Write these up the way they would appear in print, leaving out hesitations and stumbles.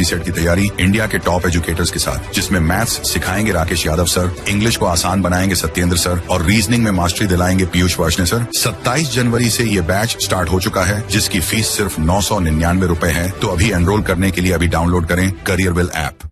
UPSC set की तैयारी India के टॉप एजुकेटर्स के साथ, जिसमें मैथ्स सिखाएंगे राकेश यादव सर, इंग्लिश को आसान बनाएंगे सत्येंद्र सर और रीजनिंग में मास्टरी दिलाएंगे पीयूष वार्ष्णेय सर। 27 जनवरी से ये बैच स्टार्ट हो चुका है, जिसकी फीस सिर्फ 999 रुपए है। तो अभी एनरोल करने के लिए अभी डाउनलोड करें करियरविल ऐप।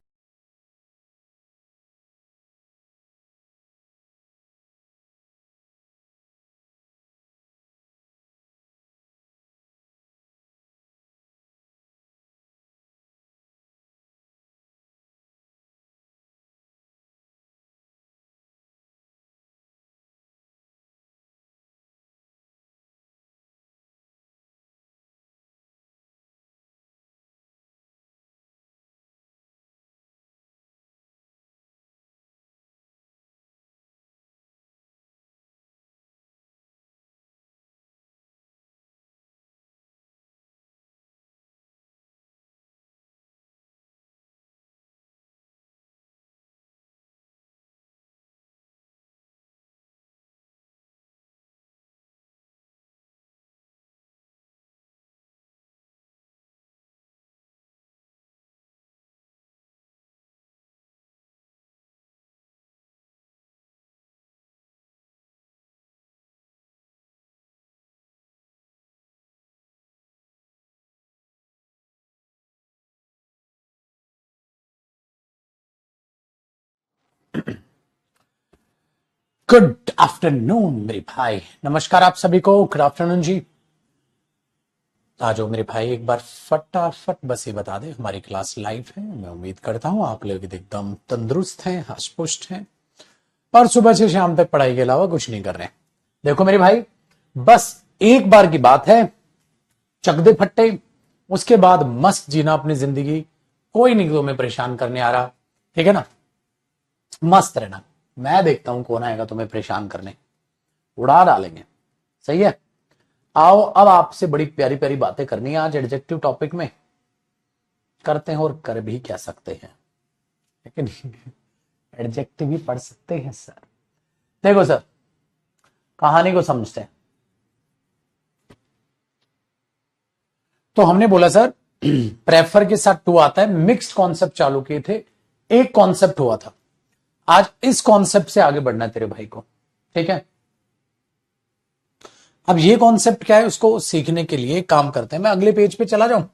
गुड आफ्टरनून मेरे भाई, नमस्कार आप सभी को। गुड आफ्टरनून जी। आ जाओ मेरे भाई, एक बार फटाफट बस ये बता दे हमारी क्लास लाइव है। मैं उम्मीद करता हूँ आप लोग एकदम तंदुरुस्त हैं, हष्ट हैं और सुबह से शाम तक पढ़ाई के अलावा कुछ नहीं कर रहे हैं। देखो मेरे भाई, बस एक बार की बात है, चक दे फट्टे, उसके बाद मस्त जीना अपनी जिंदगी। कोई नहीं तुम्हें परेशान करने आ रहा, ठीक है ना। मस्त रहना, मैं देखता हूं कौन आएगा तुम्हें परेशान करने, उड़ा डालेंगे। सही है। आओ अब आपसे बड़ी प्यारी प्यारी बातें करनी है आज एडजेक्टिव टॉपिक में। करते हैं और कर भी क्या सकते हैं, लेकिन एडजेक्टिव भी पढ़ सकते हैं सर। देखो सर, कहानी को समझते हैं। तो हमने बोला सर प्रेफर के साथ टू आता है, मिक्स्ड कॉन्सेप्ट चालू किए थे, एक कॉन्सेप्ट हुआ था। आज इस कॉन्सेप्ट से आगे बढ़ना है तेरे भाई को, ठीक है। अब ये कॉन्सेप्ट क्या है उसको सीखने के लिए काम करते हैं। मैं अगले पेज पे चला जाऊं,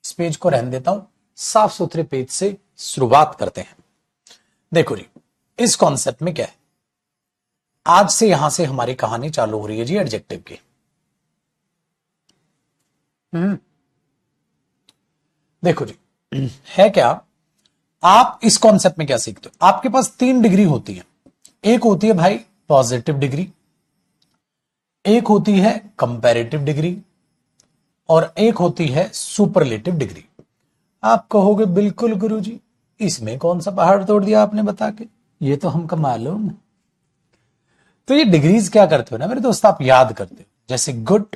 इस पेज को रहने देता हूं, साफ सुथरे पेज से शुरुआत करते हैं। देखो जी, इस कॉन्सेप्ट में क्या है, आज से यहां से हमारी कहानी चालू हो रही है जी एडजेक्टिव की। देखो जी, है क्या, आप इस कॉन्सेप्ट में क्या सीखते हो। आपके पास 3 डिग्री होती है। एक होती है भाई पॉजिटिव डिग्री, एक होती है कंपैरेटिव डिग्री और एक होती है सुपरलेटिव डिग्री। आप कहोगे बिल्कुल गुरुजी, इसमें कौन सा पहाड़ तोड़ दिया आपने बता के, ये तो हमको मालूम है। तो ये डिग्रीज क्या करते हो ना मेरे दोस्त, आप याद करते हो। जैसे गुड,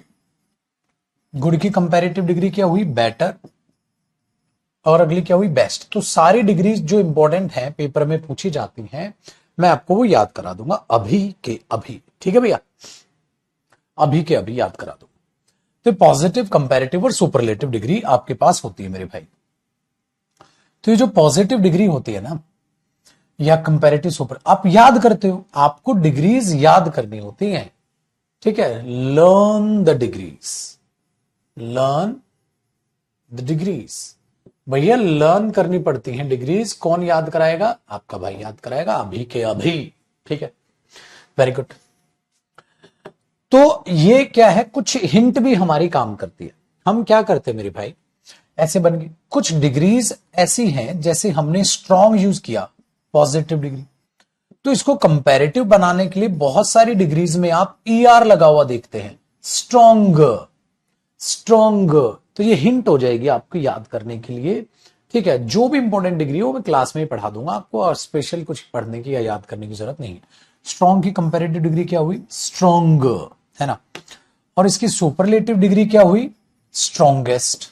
गुड की कंपैरेटिव डिग्री क्या हुई, बेटर, और अगली क्या हुई, बेस्ट। तो सारी डिग्रीज जो इंपॉर्टेंट है पेपर में पूछी जाती हैं, मैं आपको वो याद करा दूंगा अभी के अभी, ठीक है भैया, अभी के अभी याद करा दूंगा। तो पॉजिटिव, कंपैरेटिव और सुपरलेटिव डिग्री आपके पास होती है मेरे भाई। तो ये जो पॉजिटिव डिग्री होती है ना, या कंपैरेटिव सुपर, आप याद करते हो, आपको डिग्रीज याद करनी होती हैं, ठीक है। Learn the degrees, learn the degrees. भैया लर्न करनी पड़ती हैं डिग्रीज। कौन याद कराएगा, आपका भाई याद कराएगा अभी के अभी, ठीक है। Very good. तो ये क्या है, कुछ हिंट भी हमारी काम करती है। हम क्या करते हैं मेरे भाई, ऐसे बन गए कुछ डिग्रीज ऐसी हैं, जैसे हमने स्ट्रॉन्ग यूज किया पॉजिटिव डिग्री, तो इसको कंपैरेटिव बनाने के लिए बहुत सारी डिग्रीज में आप ER लगा हुआ देखते हैं, स्ट्रॉन्ग, स्ट्रॉन्ग। तो ये हिंट हो जाएगी आपको याद करने के लिए, ठीक है। जो भी इंपॉर्टेंट डिग्री हो मैं क्लास में ही पढ़ा दूंगा आपको, और स्पेशल कुछ पढ़ने की या याद करने की जरूरत नहीं है। स्ट्रॉन्ग की कंपैरेटिव डिग्री क्या हुई, स्ट्रॉन्ग, है ना। और इसकी सुपरलेटिव डिग्री क्या हुई, स्ट्रॉन्गेस्ट।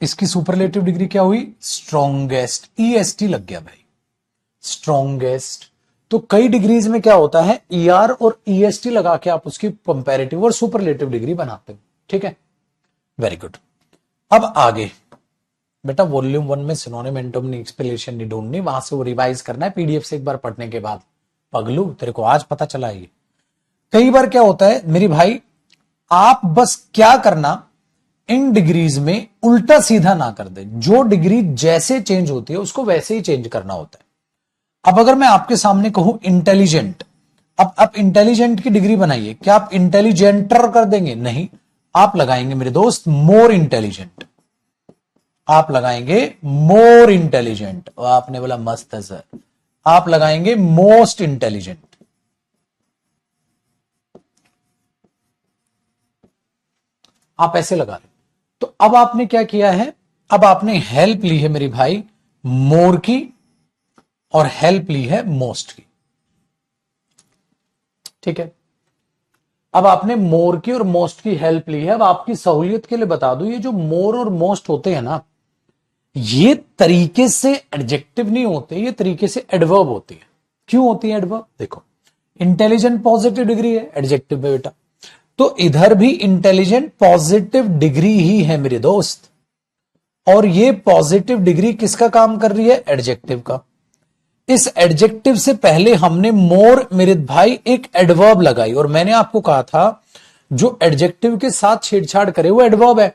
इसकी सुपरलेटिव डिग्री क्या हुई, स्ट्रॉन्गेस्ट। EST लग गया भाई, स्ट्रॉन्गेस्ट। तो कई डिग्रीज में क्या होता है, ER और EST लगा के आप उसकी कंपैरेटिव और सुपरलेटिव डिग्री बनाते हो, ठीक है। Very good. अब आगे बेटा वॉल्यूम 1 में सिनोनिम एंटोनिम एक्सप्लेनेशन नहीं ढूंढनी, वहां से वो रिवाइज करना है पीडीएफ से एक बार पढ़ने के बाद। पगलू तेरे को आज पता चला ये। कई बार क्या होता है मेरी भाई, आप बस क्या करना, इन डिग्रीज में उल्टा सीधा ना कर दे, जो डिग्री जैसे चेंज होती है उसको वैसे ही चेंज करना होता है। अब अगर मैं आपके सामने कहूं इंटेलिजेंट, अब आप इंटेलिजेंट की डिग्री बनाइए, क्या आप इंटेलिजेंटर कर देंगे? नहीं, आप लगाएंगे मेरे दोस्त मोर इंटेलिजेंट, आप लगाएंगे मोर इंटेलिजेंट। आपने बोला मस्त है सर, आप लगाएंगे मोस्ट इंटेलिजेंट। आप ऐसे लगा रहे। तो अब आपने क्या किया है, अब आपने हेल्प ली है मेरी भाई मोर की और हेल्प ली है मोस्ट की, ठीक है। अब आपने मोर की और मोस्ट की हेल्प ली है। अब आपकी सहूलियत के लिए बता दूं, ये जो मोर और मोस्ट होते हैं ना, ये तरीके से एडजेक्टिव नहीं होते, ये तरीके से एडवर्ब होती है। क्यों होती है एडवर्ब? देखो, इंटेलिजेंट पॉजिटिव डिग्री है एडजेक्टिव में बेटा, तो इधर भी इंटेलिजेंट पॉजिटिव डिग्री ही है मेरे दोस्त, और ये पॉजिटिव डिग्री किसका काम कर रही है? एडजेक्टिव का। इस एडजेक्टिव से पहले हमने मोर मेरे भाई एक एडवर्ब लगाई, और मैंने आपको कहा था जो एडजेक्टिव के साथ छेड़छाड़ करे वो एडवर्ब है,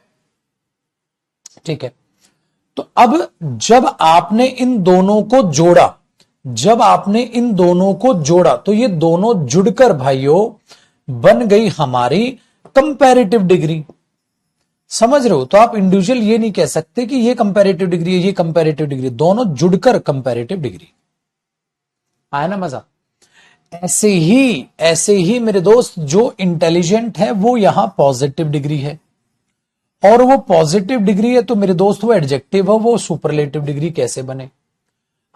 ठीक है। तो अब जब आपने इन दोनों को जोड़ा, जब आपने इन दोनों को जोड़ा तो ये दोनों जुड़कर भाइयों बन गई हमारी कंपैरेटिव डिग्री। समझ रहे हो? तो आप इंडिविजुअल ये नहीं कह सकते कि ये कंपैरेटिव डिग्री है, ये कंपैरेटिव डिग्री, दोनों जुड़कर कंपैरेटिव डिग्री। आया ना मजा? ऐसे ही मेरे दोस्त, जो इंटेलिजेंट है वो यहां पॉजिटिव डिग्री है, और वो पॉजिटिव डिग्री है तो मेरे दोस्त वो एडजेक्टिव है, वो सुपरलेटिव डिग्री कैसे बने?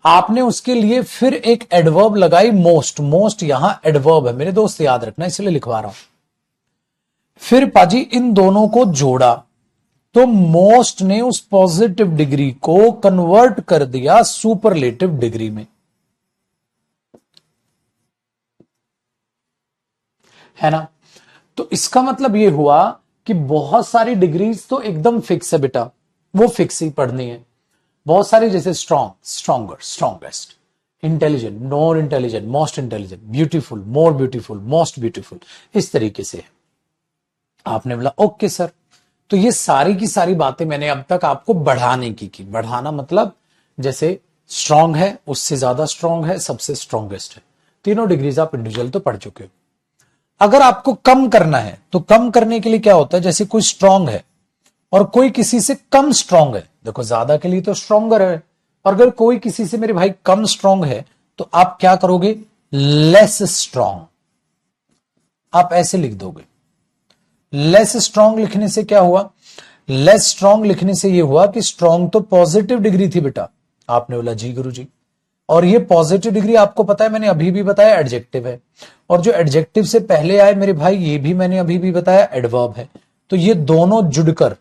आपने उसके लिए फिर एक एडवर्ब लगाई मोस्ट, मोस्ट यहां एडवर्ब है मेरे दोस्त, याद रखना, इसलिए लिखवा रहा हूं। फिर पाजी इन दोनों को जोड़ा तो मोस्ट ने उस पॉजिटिव डिग्री को कन्वर्ट कर दिया सुपरलेटिव डिग्री में, है ना? तो इसका मतलब यह हुआ कि बहुत सारी डिग्रीज तो एकदम फिक्स है बेटा, वो फिक्स ही पढ़नी है। बहुत सारी जैसे strong, stronger, strongest, intelligent, non intelligent, most intelligent, beautiful, more beautiful, most beautiful, इस तरीके से है। आपने बोला ओके सर, तो ये सारी की सारी बातें मैंने अब तक आपको बढ़ाने की बढ़ाना मतलब जैसे स्ट्रांग है, उससे ज्यादा स्ट्रांग है, सबसे स्ट्रांगेस्ट है, तीनों डिग्रीज आप इंडिविजुअल तो पढ़ चुके हो। अगर आपको कम करना है तो कम करने के लिए क्या होता है, जैसे कोई स्ट्रांग है और कोई किसी से कम स्ट्रांग है, देखो ज्यादा के लिए तो स्ट्रांगर है, और अगर कोई किसी से मेरे भाई कम स्ट्रांग है तो आप क्या करोगे? लेस स्ट्रांग, आप ऐसे लिख दोगे। लेस स्ट्रांग लिखने से क्या हुआ? लेस स्ट्रांग लिखने से यह हुआ कि स्ट्रांग तो पॉजिटिव डिग्री थी बेटा। आपने बोला जी गुरुजी, और ये पॉजिटिव डिग्री आपको पता है, मैंने अभी भी बताया एडजेक्टिव है, और जो एडजेक्टिव से पहले आए मेरे भाई ये भी मैंने अभी भी बताया एडवर्ब है। तो ये दोनों जुड़कर,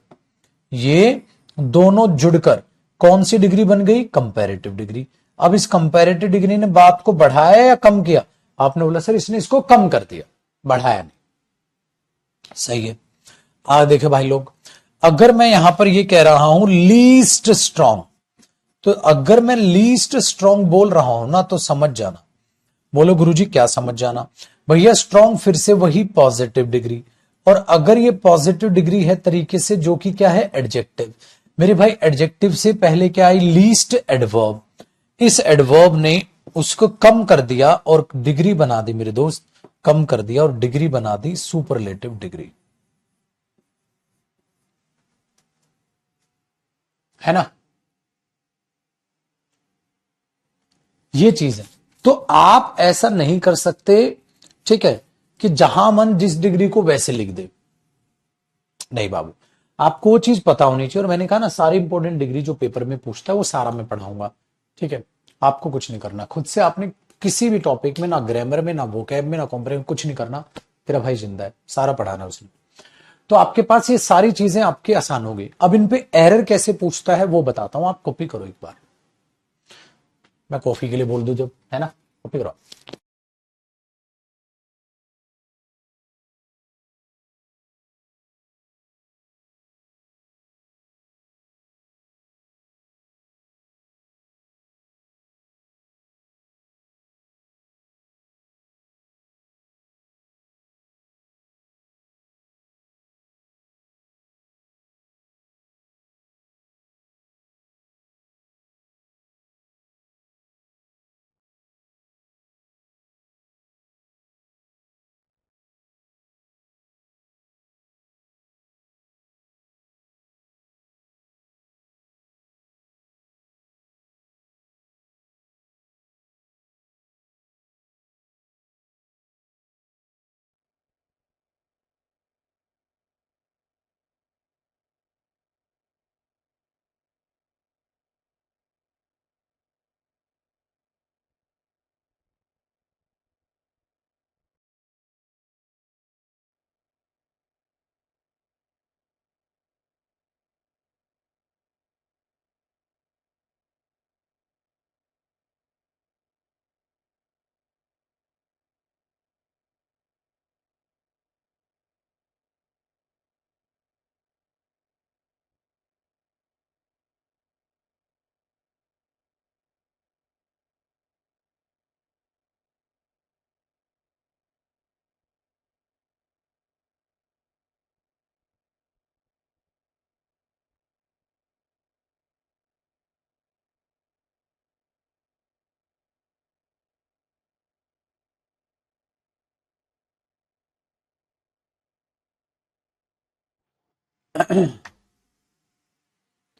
ये दोनों जुड़कर कौन सी डिग्री बन गई? Comparative degree. अब इस कंपैरेटिव डिग्री ने बात को बढ़ाया या कम किया? आपने बोला सर इसने इसको कम कर दिया, बढ़ाया नहीं। सही है। देखे भाई लोग, अगर मैं यहां पर ये कह रहा हूं लीस्ट स्ट्रांग, तो अगर मैं लीस्ट स्ट्रांग बोल रहा हूं ना तो समझ जाना। बोलो गुरुजी क्या समझ जाना? भैया स्ट्रांग फिर से वही पॉजिटिव डिग्री, और अगर ये पॉजिटिव डिग्री है तरीके से जो कि क्या है? एडजेक्टिव। मेरे भाई एडजेक्टिव से पहले क्या आई? Least adverb. इस एडवर्ब ने उसको कम कर दिया और डिग्री बना दी मेरे दोस्त, कम कर दिया और डिग्री बना दी सुपरलेटिव डिग्री, है ना? ये चीज है। तो आप ऐसा नहीं कर सकते, ठीक है, कि जहां मन जिस डिग्री को वैसे लिख दे। नहीं बाबू, आपको वो चीज पता होनी चाहिए, और मैंने कहा ना सारी इंपॉर्टेंट डिग्री जो पेपर में पूछता है वो सारा मैं पढ़ाऊंगा, ठीक है। आपको कुछ नहीं करना, खुद से आपने किसी भी टॉपिक में, ना ग्रामर में, ना वोकैब में, ना कॉम्प्रेहेंशन, कुछ नहीं करना। तेरा भाई जिंदा है, सारा पढ़ाना उसने। तो आपके पास ये सारी चीजें आपकी आसान हो गई। अब इन पे एरर कैसे पूछता है वो बताता हूं, आप कॉपी करो एक बार। मैं कॉफी के लिए बोल दूं जब, है ना? कॉपी करो।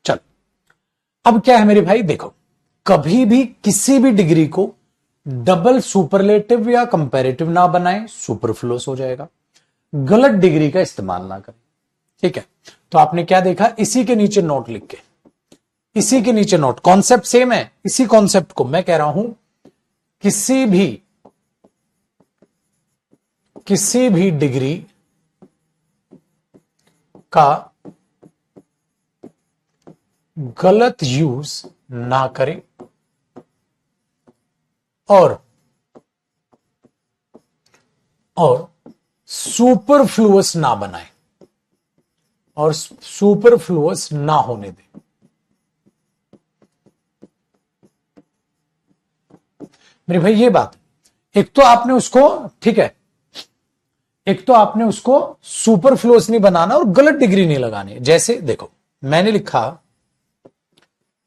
चल, अब क्या है मेरे भाई, देखो कभी भी किसी भी डिग्री को डबल सुपरलेटिव या कंपैरेटिव ना बनाएं, सुपरफ्लुअस हो जाएगा। गलत डिग्री का इस्तेमाल ना करें, ठीक है। तो आपने क्या देखा, इसी के नीचे नोट लिख के, इसी के नीचे नोट, कॉन्सेप्ट सेम है। इसी कॉन्सेप्ट को मैं कह रहा हूं, किसी भी डिग्री का गलत यूज ना करें और सुपरफ्लुअस ना बनाएं और सुपरफ्लुअस ना होने दें। मेरे भाई ये बात, एक तो आपने उसको, ठीक है, एक तो आपने उसको सुपरफ्लुअस नहीं बनाना और गलत डिग्री नहीं लगानी। जैसे देखो मैंने लिखा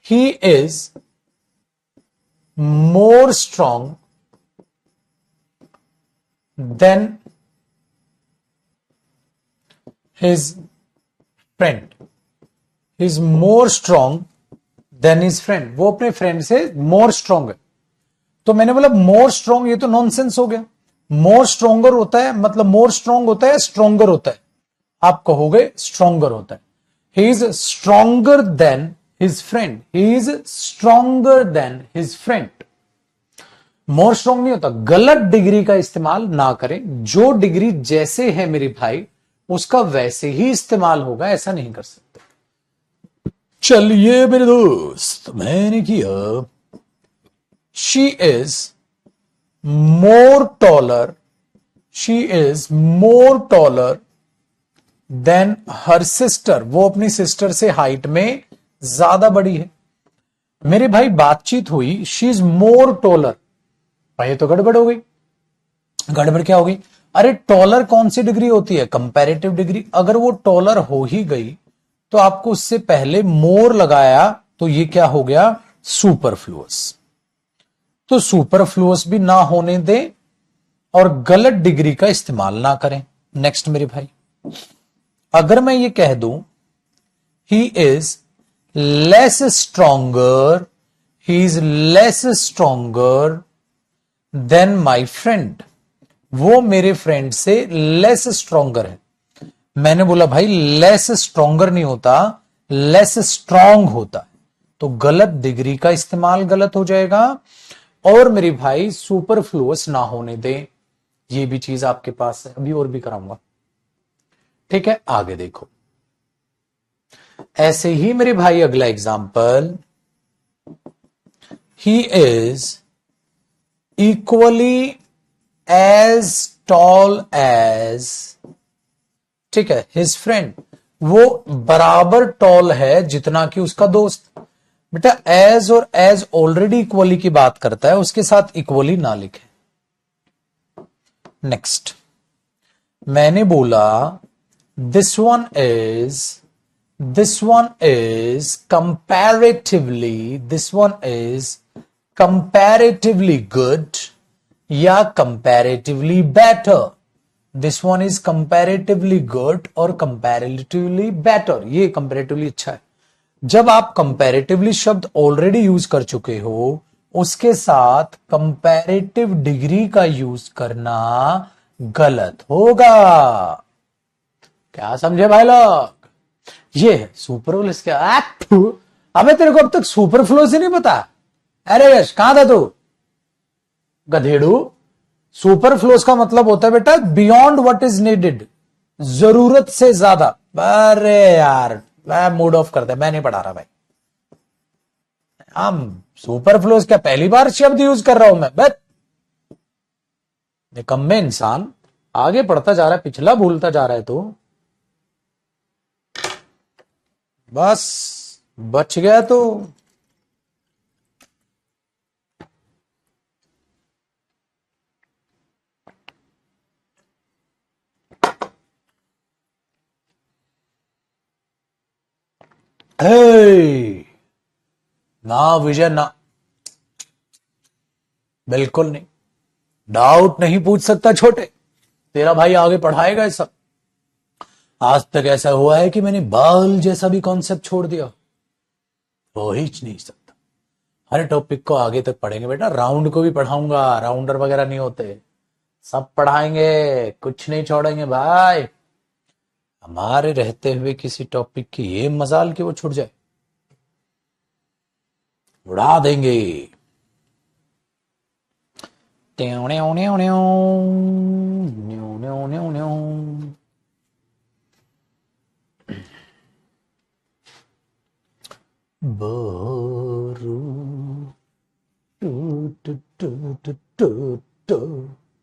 he is more strong than his friend, is more strong than his friend, वो अपने फ्रेंड से मोर स्ट्रांग है। तो मैंने बोला मोर स्ट्रांग, ये तो नॉनसेंस हो गया। मोर स्ट्रोंगर होता है मतलब मोर स्ट्रांग होता है, स्ट्रोंगर होता है, आप कहोगे स्ट्रोंगर होता है। He is stronger then his friend, he is stronger then his friend. More strong नहीं होता। गलत डिग्री का इस्तेमाल ना करें। जो डिग्री जैसे है मेरे भाई उसका वैसे ही इस्तेमाल होगा, ऐसा नहीं कर सकते। चलिए मेरे दोस्त, मैंने किया she is more taller, she is more taller than her sister, वो अपनी सिस्टर से हाइट में ज्यादा बड़ी है। मेरे भाई बातचीत हुई, शी इज मोर टॉलर, भाई तो गड़बड़ हो गई। गड़बड़ क्या हो गई, अरे टॉलर कौन सी डिग्री होती है, कंपैरेटिव डिग्री। अगर वो टॉलर हो ही गई तो आपको उससे पहले मोर लगाया तो ये क्या हो गया, सुपरफ्लुअस। तो सुपरफ्लुअस भी ना होने दें और गलत डिग्री का इस्तेमाल ना करें। नेक्स्ट मेरे भाई, अगर मैं ये कह दूं he is less stronger, he is less stronger then my friend, वो मेरे फ्रेंड से लेस स्ट्रोंगर है। मैंने बोला भाई लेस स्ट्रोंगर नहीं होता, लेस स्ट्रांग होता है। तो गलत डिग्री का इस्तेमाल गलत हो जाएगा और मेरे भाई सुपरफ्लुअस ना होने दें। ये भी चीज आपके पास है, अभी और भी कराऊंगा, ठीक है। आगे देखो, ऐसे ही मेरे भाई अगला example, he is equally as tall as, ठीक है, हिज फ्रेंड, वो बराबर टॉल है जितना कि उसका दोस्त। बेटा एज और एज ऑलरेडी इक्वली की बात करता है, उसके साथ इक्वली ना लिखे। नेक्स्ट, मैंने बोला this one is comparatively, this one is comparatively good या comparatively better. This one is comparatively good और कंपैरेटिवली बेटर, ये कंपैरेटिवली अच्छा है। जब आप कंपैरेटिवली शब्द ऑलरेडी यूज कर चुके हो, उसके साथ कंपैरेटिव डिग्री का यूज करना गलत होगा। क्या समझे भाई लोग? ये है सुपरफ्लुअस। क्या अबे तेरे को अब तक सुपरफ्लुअस ही नहीं पता? अरे यश कहां था तू गधेड़ू? सुपरफ्लुअस का मतलब होता है बेटा बियॉन्ड व्हाट इज नीडेड, जरूरत से ज्यादा। अरे यार मैं मूड ऑफ करता है, मैं नहीं पढ़ा रहा भाई। हम सुपरफ्लुअस क्या पहली बार शब्द यूज कर रहा हूं मैं? बस निकम्मे इंसान, आगे पढ़ता जा रहा है, पिछला भूलता जा रहा है। तो बस बच गया तो ना विजय ना, बिल्कुल नहीं, डाउट नहीं पूछ सकता छोटे, तेरा भाई आगे पढ़ाएगा ये सब। आज तक ऐसा हुआ है कि मैंने बाल जैसा भी कॉन्सेप्ट छोड़ दिया? हो ही नहीं सकता। हर टॉपिक को आगे तक पढ़ेंगे बेटा, राउंड को भी पढ़ाऊंगा, राउंडर वगैरह नहीं होते, सब पढ़ाएंगे, कुछ नहीं छोड़ेंगे भाई। हमारे रहते हुए किसी टॉपिक की ये मजाल कि वो छूट जाए, उड़ा देंगे। बोरू टू टू टू टू टू टू।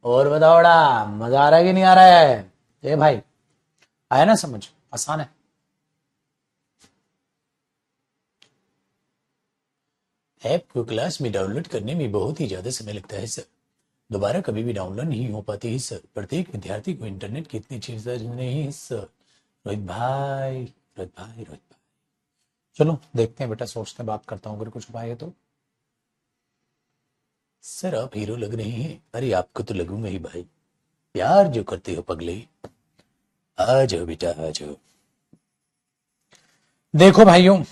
और बताओड़ा, मजा आ रहा है कि नहीं आ रहा है? ए भाई, आया ना समझ? आसान है। ऐप को क्लास में डाउनलोड करने में बहुत ही ज्यादा समय लगता है सर, दोबारा कभी भी डाउनलोड नहीं हो पाती है सर। प्रत्येक विद्यार्थी को इंटरनेट की इतनी चीज नहीं है सर। रोहित भाई, रोहित भाई, रोहित भाई, चलो देखते हैं बेटा, सोचते हैं, बात करता हूँ, अगर कुछ उपाय है तो। सर आप हीरो लग रहे हैं। अरे आपको तो लगूंगा ही भाई, प्यार जो करते हो पगले। आ जाओ बेटा, आ जाओ। देखो भाइयों,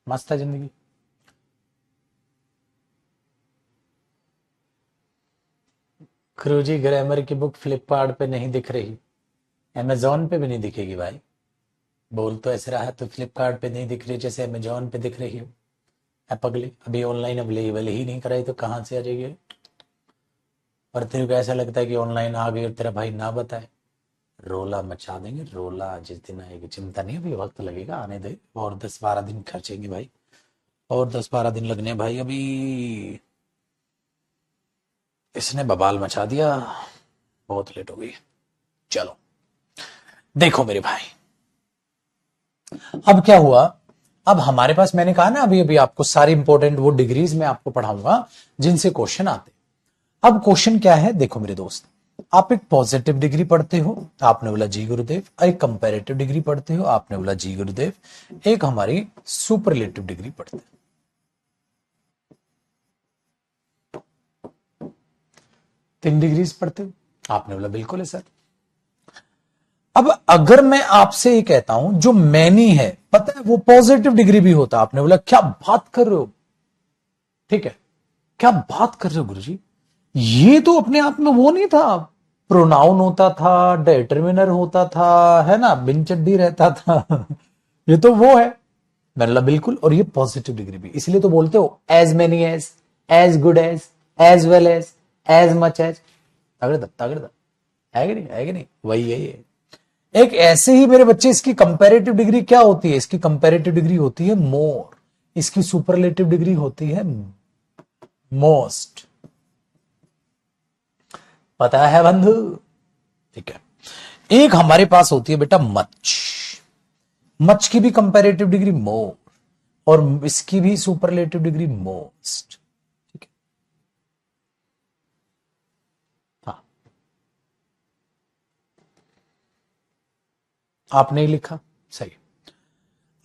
मस्त है जिंदगी। क्रूजी ग्रामर की बुक फ्लिपकार्ट पे नहीं दिख रही, अमेजोन पे भी नहीं दिखेगी भाई। बोल तो ऐसे रहा है, तो फ्लिपकार्ट पे नहीं दिख रही जैसे अमेजोन पे दिख रही हो। पगले अभी ऑनलाइन अवेलेबल ही नहीं कराई तो कहां से आ जाएगी? और तेरे को ऐसा लगता है कि ऑनलाइन आ गई और तेरा भाई ना बताए? रोला मचा देंगे, रोला जिस दिन आएगी। चिंता नहीं, अभी वक्त लगेगा, आने दे, और 10-12 दिन खर्चेंगे भाई, और 10-12 दिन लगने भाई। अभी इसने बवाल मचा दिया, बहुत लेट हो गई। चलो देखो मेरे भाई, अब क्या हुआ, अब हमारे पास, मैंने कहा ना अभी अभी आपको सारी इंपॉर्टेंट वो डिग्रीज में आपको पढ़ाऊंगा जिनसे क्वेश्चन आते। अब क्वेश्चन क्या है, देखो मेरे दोस्त, आप एक पॉजिटिव डिग्री पढ़ते हो, आपने बोला जी गुरुदेव। एक कंपैरेटिव डिग्री पढ़ते हो, आपने बोला जी गुरुदेव। एक हमारी सुपरलेटिव डिग्री पढ़ते हो। 3 डिग्रीज पढ़ते हो, आपने बोला बिल्कुल है सर। अब अगर मैं आपसे ये कहता हूं जो मैनी है, पता है वो पॉजिटिव डिग्री भी होता, आपने बोला क्या बात कर रहे हो? ठीक है, क्या बात कर रहे हो गुरुजी? ये तो अपने आप में वो नहीं था, प्रोनाउन होता था, डिटरमिनर होता था, है ना, बिन चड्डी रहता था। ये तो वो है। मैंने बोला बिल्कुल, और ये पॉजिटिव डिग्री भी, इसलिए तो बोलते हो as many as good as well as much as. तगड़ तगड़ है कि नहीं, है कि नहीं? वही है ये। एक ऐसे ही मेरे बच्चे, इसकी कंपैरेटिव डिग्री क्या होती है? इसकी कंपैरेटिव डिग्री होती है मोर, इसकी सुपरलेटिव डिग्री होती है मोस्ट। पता है बंधु? ठीक है। एक हमारे पास होती है बेटा मच, मच की भी कंपैरेटिव डिग्री मोर, और इसकी भी सुपरलेटिव डिग्री मोस्ट। ठीक है, हाँ, आपने लिखा सही।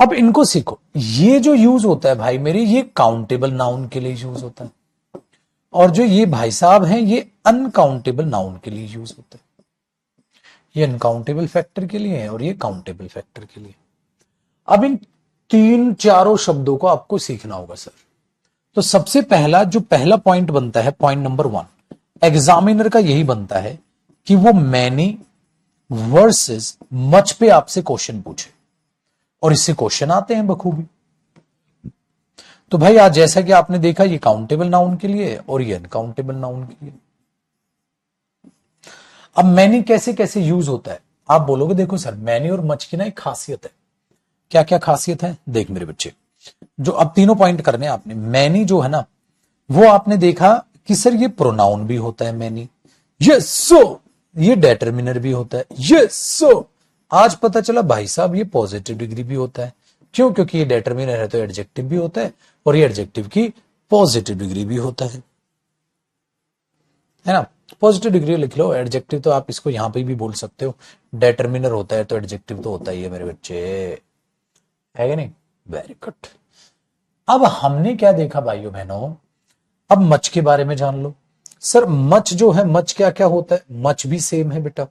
अब इनको सीखो। ये जो यूज होता है भाई मेरे, ये काउंटेबल नाउन के लिए यूज होता है, और जो ये भाई साहब हैं ये अनकाउंटेबल नाउन के लिए यूज होता है। ये अनकाउंटेबल फैक्टर के लिए है और ये काउंटेबल फैक्टर के लिए। अब इन 3-4 शब्दों को आपको सीखना होगा सर। तो सबसे पहला जो पहला पॉइंट बनता है, पॉइंट नंबर 1, एग्जामिनर का यही बनता है कि वो मैनी वर्सेस मच पे आपसे क्वेश्चन पूछे, और इससे क्वेश्चन आते हैं बखूबी। तो भाई आज जैसा कि आपने देखा, ये काउंटेबल नाउन के लिए और ये अनकाउंटेबल नाउन के लिए। अब मैनी कैसे कैसे यूज होता है? आप बोलोगे देखो सर, मैनी और मच की ना एक खासियत है। क्या क्या खासियत है? देख मेरे बच्चे, जो अब तीनों पॉइंट करने आपने, मैनी जो है ना, वो आपने देखा कि सर ये प्रोनाउन भी होता है मैनी, यस सो, ये डिटरमिनर भी होता है, यस सो। आज पता चला भाई साहब ये पॉजिटिव डिग्री भी होता है। क्यों? क्योंकि ये डिटरमिनर है तो एडजेक्टिव भी होता है, और ये एडजेक्टिव की पॉजिटिव डिग्री भी होता है ना। पॉजिटिव डिग्री लिख लो, एडजेक्टिव तो आप इसको यहां पे भी बोल सकते हो। डिटरमिनर होता है तो एडजेक्टिव तो होता ही है मेरे बच्चे, है कि नहीं? Very good. अब हमने क्या देखा भाइयों बहनों, अब मच के बारे में जान लो। सर मच जो है, मच क्या क्या होता है? मच भी सेम है बेटा,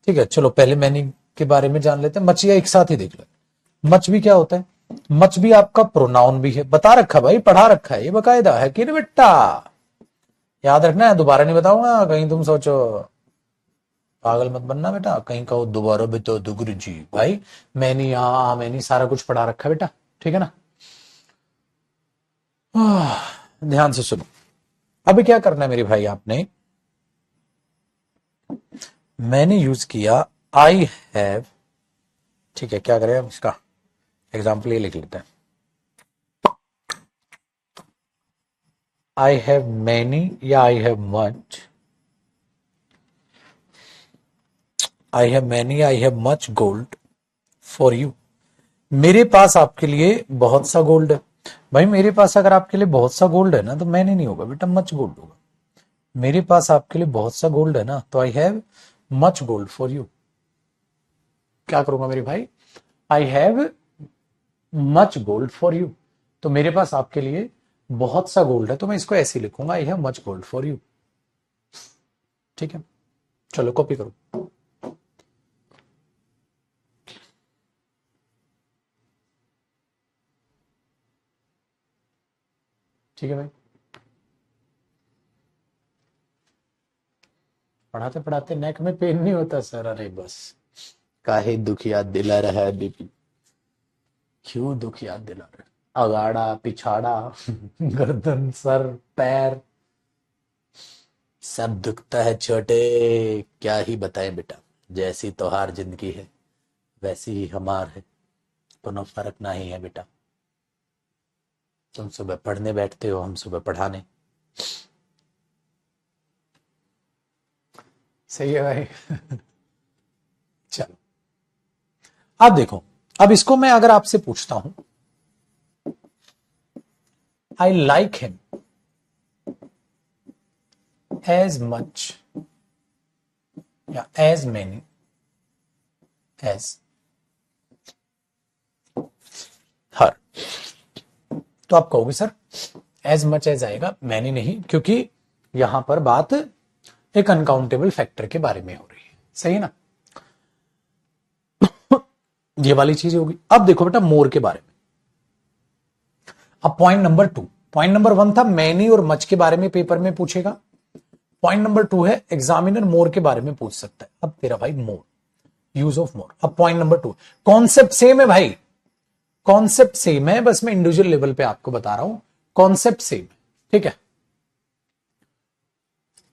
ठीक है। चलो पहले मैनी के बारे में जान लेते हैं, मच या एक साथ ही देख लो। मच भी क्या होता है? मच भी आपका प्रोनाउन भी है, बता रखा भाई, पढ़ा रखा है, ये बकायदा है कि नहीं बेटा? याद रखना है, दोबारा नहीं बताऊंगा, कहीं तुम सोचो पागल मत बनना बेटा, कहीं कहो दोबारा भी तो गुरु जी भाई, मैंने सारा कुछ पढ़ा रखा है बेटा, ठीक है ना? ध्यान से सुनो, अभी क्या करना है मेरे भाई, आपने मैंने यूज किया आई हैव, ठीक है। क्या करें हम, इसका एग्जाम्पल ये लिख लेते हैं, आई हैव मैनी या I have much, I have many, I have much gold for you. मेरे पास आपके लिए बहुत सा गोल्ड है भाई, मेरे पास अगर आपके लिए बहुत सा गोल्ड है ना तो मैंने नहीं होगा बेटा, मच गोल्ड होगा। मेरे पास आपके लिए बहुत सा गोल्ड है ना, तो I have much gold for you. क्या करूंगा मेरे भाई, I have much gold for you, तो मेरे पास आपके लिए बहुत सा गोल्ड है, तो मैं इसको ऐसे ही लिखूंगा, I have much gold for you, ठीक है। चलो कॉपी करो, ठीक है भाई। पढ़ाते पढ़ाते नेक में पेन नहीं होता सर, अरे बस काहे दुख याद दिला रहा है बीपी, क्यों दुख याद दिला रहे, अगाड़ा पिछाड़ा गर्दन सर पैर सब दुखता है छोटे, क्या ही बताएं बेटा, जैसी तोहार जिंदगी है वैसी ही हमार है, कोनो फर्क नहीं है बेटा। तुम सुबह पढ़ने बैठते हो, हम सुबह पढ़ाने, सही है भाई चलो अब देखो, अब इसको मैं अगर आपसे पूछता हूं, I like him as much या एज मैनी एज हर, तो आप कहोगे सर एज मच एज आएगा, मैनी नहीं, क्योंकि यहां पर बात एक अनकाउंटेबल फैक्टर के बारे में हो रही है, सही है ना? ये वाली चीज होगी। अब देखो बेटा मोर के बारे में, अब पॉइंट नंबर 2, पॉइंट नंबर 1 था मैनी और मच के बारे में पेपर में पूछेगा, पॉइंट नंबर 2 है एग्जामिनर मोर के बारे में पूछ सकता है। अब तेरा भाई मोर, यूज ऑफ मोर। अब पॉइंट नंबर 2, कॉन्सेप्ट सेम है भाई, कॉन्सेप्ट सेम है, बस मैं इंडिविजुअल लेवल पे आपको बता रहा हूं, कॉन्सेप्ट सेम है, ठीक है।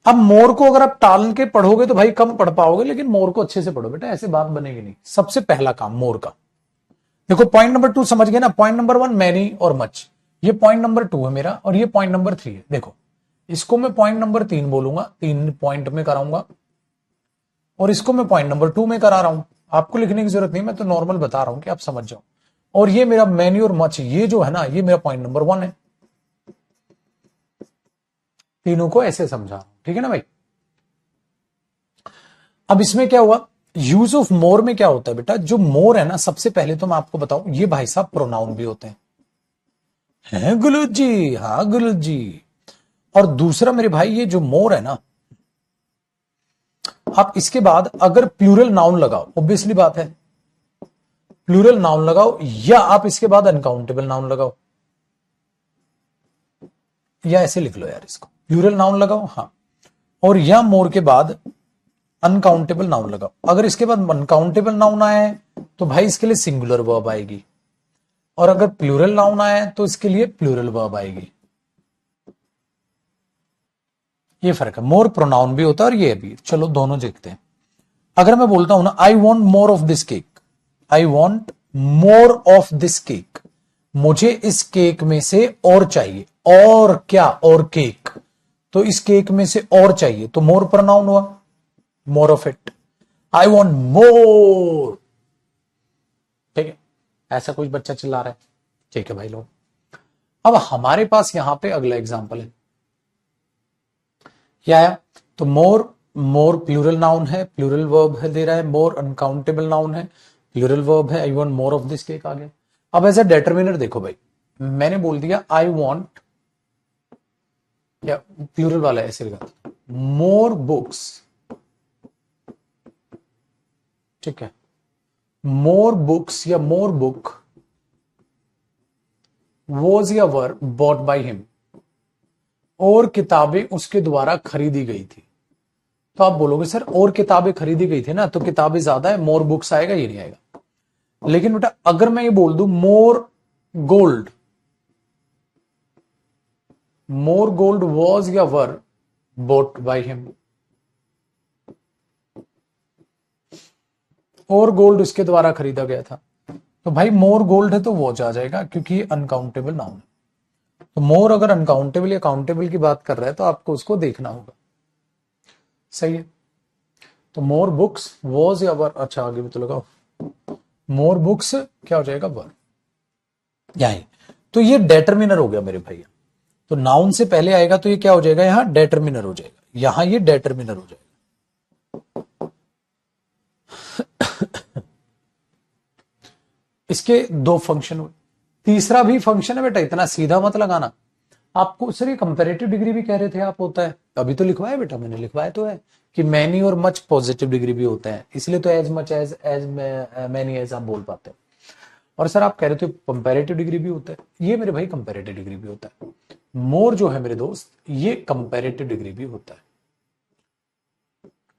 अब मोर को अगर आप टाल के पढ़ोगे तो भाई कम पढ़ पाओगे, लेकिन मोर को अच्छे से पढ़ो बेटा, ऐसे बात बनेगी नहीं। सबसे पहला काम मोर का, देखो पॉइंट नंबर 2 समझ गए ना, पॉइंट नंबर 1 मैनी और मच, ये पॉइंट नंबर 2 है मेरा, और ये पॉइंट नंबर 3 है। देखो इसको मैं पॉइंट नंबर 3 बोलूंगा, 3 पॉइंट में कराऊंगा, और इसको मैं पॉइंट नंबर 2 में करा रहा हूं, आपको लिखने की जरूरत नहीं, मैं तो नॉर्मल बता रहा हूं कि आप समझ जाओ। और ये मेरा मैनी और मच, ये जो है ना, ये मेरा पॉइंट नंबर 1 है, तीनों को ऐसे समझा रहा हूं, ठीक है ना भाई। अब इसमें क्या हुआ, यूज ऑफ मोर में क्या होता है बेटा, जो मोर है ना, सबसे पहले तो मैं आपको बताऊं, ये भाई साहब प्रोनाउन भी होते हैं गुलू जी, हाँ गुलू जी। और दूसरा मेरे भाई, ये जो मोर है ना, आप इसके बाद अगर प्लूरल नाउन लगाओ, ऑब्वियसली बात है प्लूरल नाउन लगाओ, या आप इसके बाद अनकाउंटेबल नाउन लगाओ, या ऐसे लिख लो यार इसको, प्लूरल नाउन लगाओ, हाँ, और या मोर के बाद अनकाउंटेबल नाउन लगाओ। अगर इसके बाद अनकाउंटेबल नाउन आए तो भाई इसके लिए सिंगुलर वर्ब आएगी, और अगर प्लूरल नाउन आए तो इसके लिए प्लूरल वर्ब आएगी। ये फर्क है, मोर प्रोनाउन भी होता है और ये भी। चलो दोनों देखते हैं। अगर मैं बोलता हूं ना, I want more of this cake, I want more of this cake, मुझे इस केक में से और चाहिए, और क्या, और केक, तो इस केक में से और चाहिए, तो मोर प्रोनाउन हुआ, more of it, I want more, ठीक है। ऐसा कुछ बच्चा चिल्ला रहा है, ठीक है भाई लोग। अब हमारे पास यहां पे अगला एग्जांपल है, क्या आया, तो मोर, मोर प्लूरल नाउन है, प्लूरल वर्ब है दे रहा है, मोर अनकाउंटेबल नाउन है, प्लूरल वर्ब है, I want more of this cake आ गया। अब एज अ डिटरमिनर देखो भाई, मैंने बोल दिया आई वांट या प्लूरल वाला ऐसे लगा, मोर बुक्स, ठीक है, मोर बुक्स या मोर बुक वॉज या वर बॉट बाय हिम, और किताबें उसके द्वारा खरीदी गई थी। तो आप बोलोगे सर और किताबें खरीदी गई थी ना, तो किताबें ज्यादा है, मोर बुक्स आएगा, ये नहीं आएगा। लेकिन बेटा अगर मैं ये बोल दूं मोर गोल्ड, मोर गोल्ड वॉज या वर बॉट बाय हिम, और गोल्ड उसके द्वारा खरीदा गया था, तो भाई मोर गोल्ड है तो वॉच आ जाएगा, क्योंकि अनकाउंटेबल नाउन है। तो मोर अगर अनकाउंटेबल या काउंटेबल की बात कर रहा है तो आपको उसको देखना होगा। सही है, तो मोर बुक्स वॉज या वर, अच्छा आगे भी तो लगाओ, मोर बुक्स क्या हो जाएगा, वर, यही। तो ये डेटर्मिनर हो गया मेरे भैया। तो नाउन से पहले आएगा तो ये क्या हो जाएगा, यहां डेटर्मिनर हो जाएगा, यहां ये डेटर्मिनर हो जाएगा। इसके दो फंक्शन हुए, तीसरा भी फंक्शन है बेटा, इतना सीधा मत लगाना। आपको सर ये कंपैरेटिव डिग्री भी कह रहे थे आप होता है, अभी तो लिखवाया बेटा मैंने, लिखवाया तो है कि मैनी और मच पॉजिटिव डिग्री भी होता है, इसलिए तो as much as many as आप बोल पाते हैं। और सर आप कह रहे थे कंपैरेटिव डिग्री भी होता है, ये मेरे भाई कंपैरेटिव डिग्री भी होता है। मोर जो है मेरे दोस्त, ये कंपैरेटिव डिग्री भी होता है।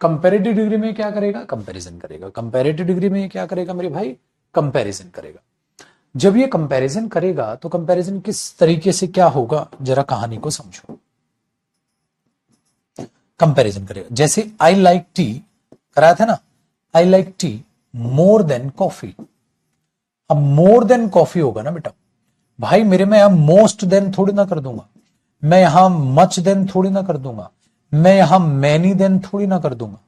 कंपैरेटिव डिग्री में क्या करेगा, कंपैरिजन करेगा। कंपैरेटिव डिग्री में क्या करेगा मेरे भाई, कंपैरिजन करेगा। जब ये कंपैरिजन करेगा तो कंपैरिजन किस तरीके से क्या होगा, जरा कहानी को समझो। कंपैरिजन करेगा, जैसे आई लाइक टी कराया था ना, I like T more than coffee. अब मोर देन कॉफी होगा ना बेटा, भाई मेरे में यहां मोस्ट देन थोड़ी ना कर दूंगा, मैं यहां मच देन थोड़ी ना कर दूंगा, मैं यहां मैनी देन थोड़ी ना कर दूंगा।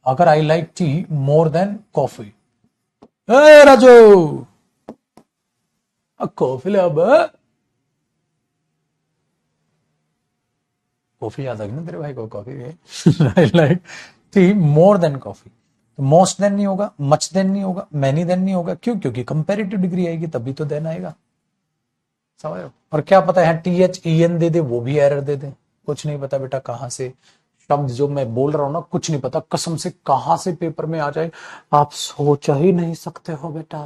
अगर I like T more than coffee, Raju coffee ले, अब कॉफी याद आ गई ना तेरे भाई को, coffee I like T more than coffee. तो मोस्ट देन नहीं होगा, मच देन नहीं होगा, मैनी देन नहीं होगा, क्यों, क्योंकि कंपैरेटिव डिग्री आएगी तभी तो देन आएगा। समझ रहे हो? और क्या पता है THEN दे दे, वो भी एरर दे दे, कुछ नहीं पता बेटा कहां से शब्द जो मैं बोल रहा हूं ना, कुछ नहीं पता कसम से, कहां से पेपर में आ जाए आप सोच ही नहीं सकते हो बेटा।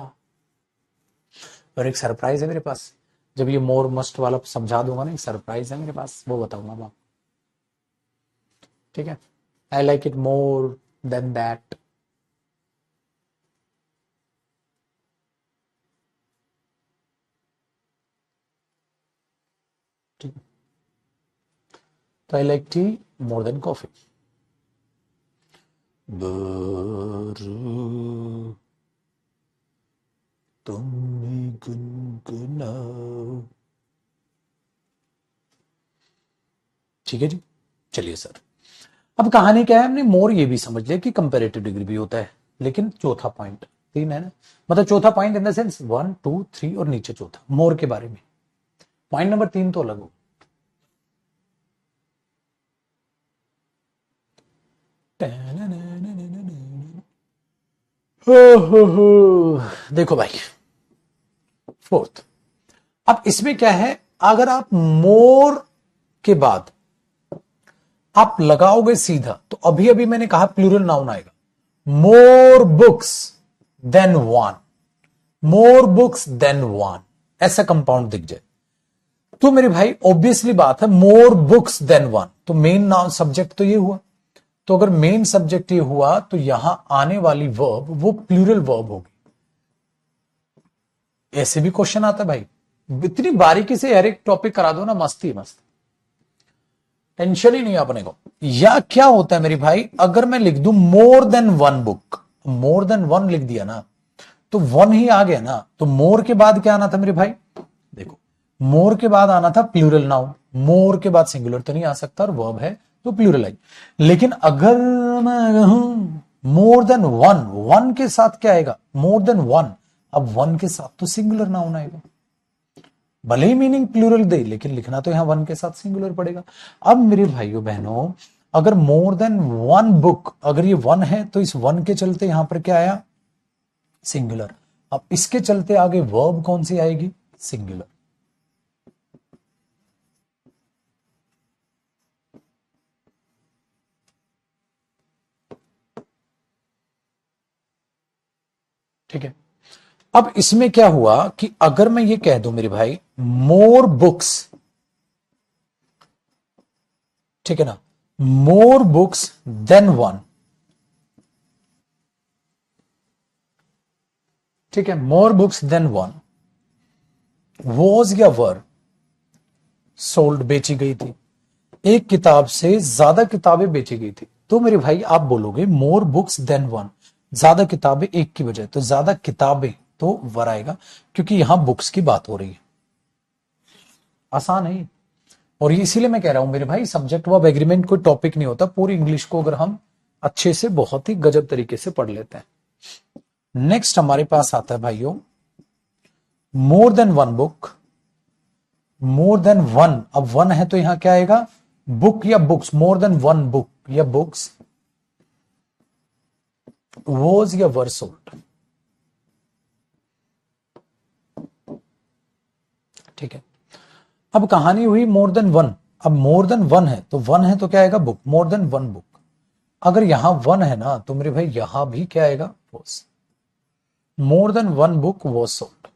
और एक सरप्राइज है मेरे पास, जब ये मोर मस्ट वाला समझा दूंगा ना, एक सरप्राइज है मेरे पास, वो बताऊंगा मैं, ठीक है। I like it more than that. ठीक है, तो I like T more than coffee. तुम भी गुनगुनाओ। ठीक है जी, चलिए सर, अब कहानी क्या है, हमने मोर ये भी समझ लिया कि कंपैरेटिव डिग्री भी होता है, लेकिन चौथा पॉइंट, तीन है ना, मतलब चौथा पॉइंट इन द सेंस 1 2 3 और नीचे चौथा मोर के बारे में, पॉइंट नंबर 3 तो अलग हो। देखो भाई, फोर्थ, अब इसमें क्या है, अगर आप मोर के बाद आप लगाओगे सीधा, तो अभी अभी मैंने कहा प्लूरल नाउन आएगा, more books than one, more books than one, ऐसा कंपाउंड दिख जाए तो मेरे भाई ऑब्वियसली बात है मोर बुक्स देन वन, तो मेन नाउन सब्जेक्ट तो ये हुआ, तो अगर मेन सब्जेक्ट ये हुआ तो यहां आने वाली वर्ब वो प्लूरल वर्ब होगी। ऐसे भी क्वेश्चन आता है भाई, इतनी बारीकी से हर एक टॉपिक करा दो ना, मस्ती मस्त, टेंशन ही नहीं अपने को। या क्या होता है मेरी भाई, अगर मैं लिख दूं more than one book, more than one लिख दिया ना तो वन ही आ गया ना, तो मोर के बाद क्या आना था मेरे भाई, देखो मोर के बाद आना था प्लूरल नाउन, मोर के बाद सिंगुलर तो नहीं आ सकता, और वर्ब है तो प्लूरल आई। लेकिन अगर मैं कहूं मोर देन वन, वन के साथ क्या आएगा, मोर देन वन, अब वन के साथ तो सिंगुलर नाउन आएगा, भले ही मीनिंग प्लूरल दे, लेकिन लिखना तो यहां वन के साथ सिंगुलर पड़ेगा। अब मेरे भाइयों बहनों, अगर मोर देन वन बुक, अगर ये वन है तो इस वन के चलते यहां पर क्या आया, सिंगुलर। अब इसके चलते आगे वर्ब कौन सी आएगी, सिंगुलर। ठीक है। अब इसमें क्या हुआ कि अगर मैं ये कह दूं मेरे भाई मोर बुक्स, ठीक है ना, मोर बुक्स देन वन, ठीक है, more books than one, was या वर सोल्ड, बेची गई थी, एक किताब से ज्यादा किताबें बेची गई थी, तो मेरे भाई आप बोलोगे मोर बुक्स देन वन, ज्यादा किताबें एक की बजाय, तो ज्यादा किताबें तो वर आएगा, क्योंकि यहां बुक्स की बात हो रही है। आसान है। और ये इसीलिए मैं कह रहा हूं मेरे भाई सब्जेक्ट वर्ब एग्रीमेंट कोई टॉपिक नहीं होता, पूरी इंग्लिश को अगर हम अच्छे से बहुत ही गजब तरीके से पढ़ लेते हैं। नेक्स्ट हमारे पास आता है भाइयों more than one book, more than one, अब वन है तो यहां क्या आएगा, बुक या books, more than one book या बुक्स वॉज या वर सोल्ड, ठीक है। अब कहानी हुई मोर देन वन, अब मोर देन वन है तो वन है तो क्या आएगा, book, more than one book, अगर यहां वन है ना तो मेरे भाई यहां भी क्या आएगा, was, more than one book was sold.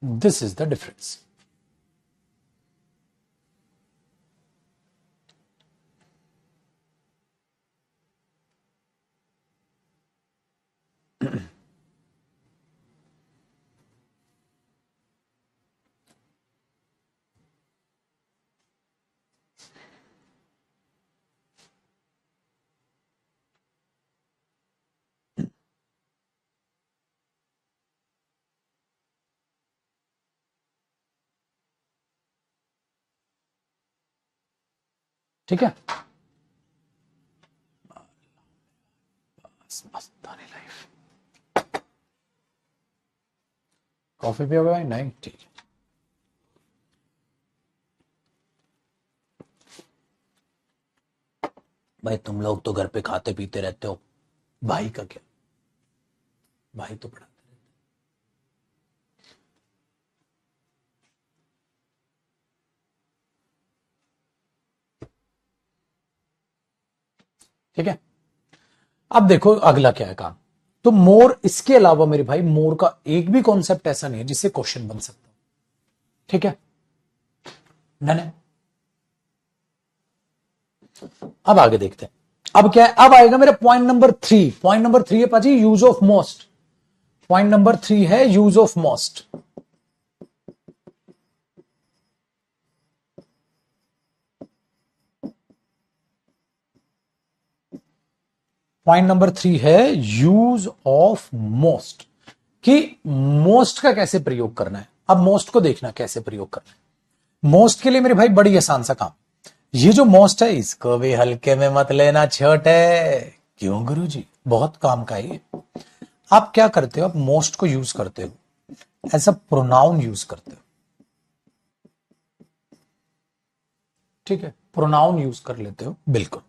This is the difference. ठीक है, मस्तानी लाइफ। कॉफी पियोगे भाई? नहीं, ठीक है। भाई तुम लोग तो घर पे खाते पीते रहते हो, भाई का क्या, भाई तो पढ़ाते रहते। ठीक है, अब देखो अगला क्या है काम। तो मोर, इसके अलावा मेरे भाई मोर का एक भी कॉन्सेप्ट ऐसा नहीं है जिससे क्वेश्चन बन सकता। ठीक है, नहीं, अब आगे देखते हैं। अब क्या है, अब आएगा मेरा पॉइंट नंबर 3। पॉइंट नंबर 3 है पाजी use of most. Point number 3 है use of most. Point number 3 है यूज ऑफ मोस्ट, कि मोस्ट का कैसे प्रयोग करना है। अब मोस्ट को देखना कैसे प्रयोग करना है। मोस्ट के लिए मेरे भाई बड़ी आसान सा काम, ये जो मोस्ट है इसको भी हल्के में मत लेना छोटे। क्यों गुरुजी? बहुत काम का है ये। आप क्या करते हो, आप मोस्ट को यूज करते हो एज अ प्रोनाउन यूज करते हो। ठीक है, प्रोनाउन यूज कर लेते हो, बिल्कुल।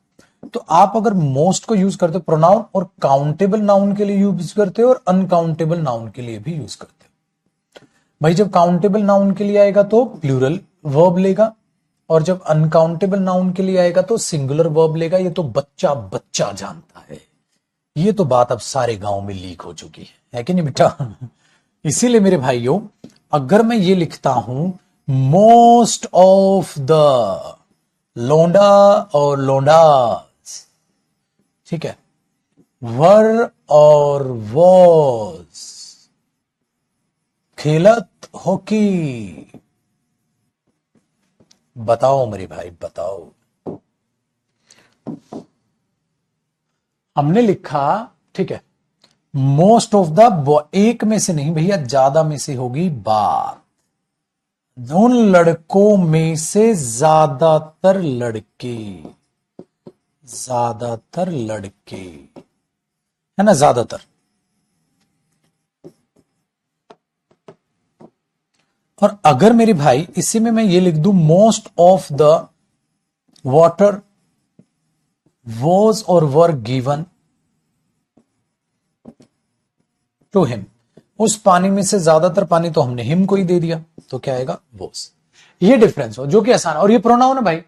तो आप अगर मोस्ट को यूज करते हो प्रोनाउन, और काउंटेबल नाउन के लिए यूज करते हो और अनकाउंटेबल नाउन के लिए भी यूज करते हो। भाई जब काउंटेबल नाउन के लिए आएगा तो प्लूरल वर्ब लेगा, और जब अनकाउंटेबल नाउन के लिए आएगा तो सिंगुलर वर्ब लेगा। ये तो बच्चा बच्चा जानता है, ये तो बात अब सारे गांव में लीक हो चुकी है कि नहीं बेटा? इसीलिए मेरे भाइयों, अगर मैं ये लिखता हूं मोस्ट ऑफ द लोंडा और लोंडास, ठीक है, वर और वॉज खेलत हॉकी। बताओ मेरे भाई बताओ। हमने लिखा, ठीक है, मोस्ट ऑफ द, एक में से नहीं भैया, ज्यादा में से होगी बात। उन लड़कों में से ज्यादातर लड़के, ज्यादातर लड़के है ना, ज्यादातर। और अगर मेरे भाई इसी में मैं ये लिख दूं most of the water was और वर गिवन टू हिम, उस पानी में से ज्यादातर पानी तो हमने हिम को ही दे दिया, तो क्या आएगा, वॉज। ये डिफरेंस हो, जो कि आसान, और ये प्रोनाउन है भाई।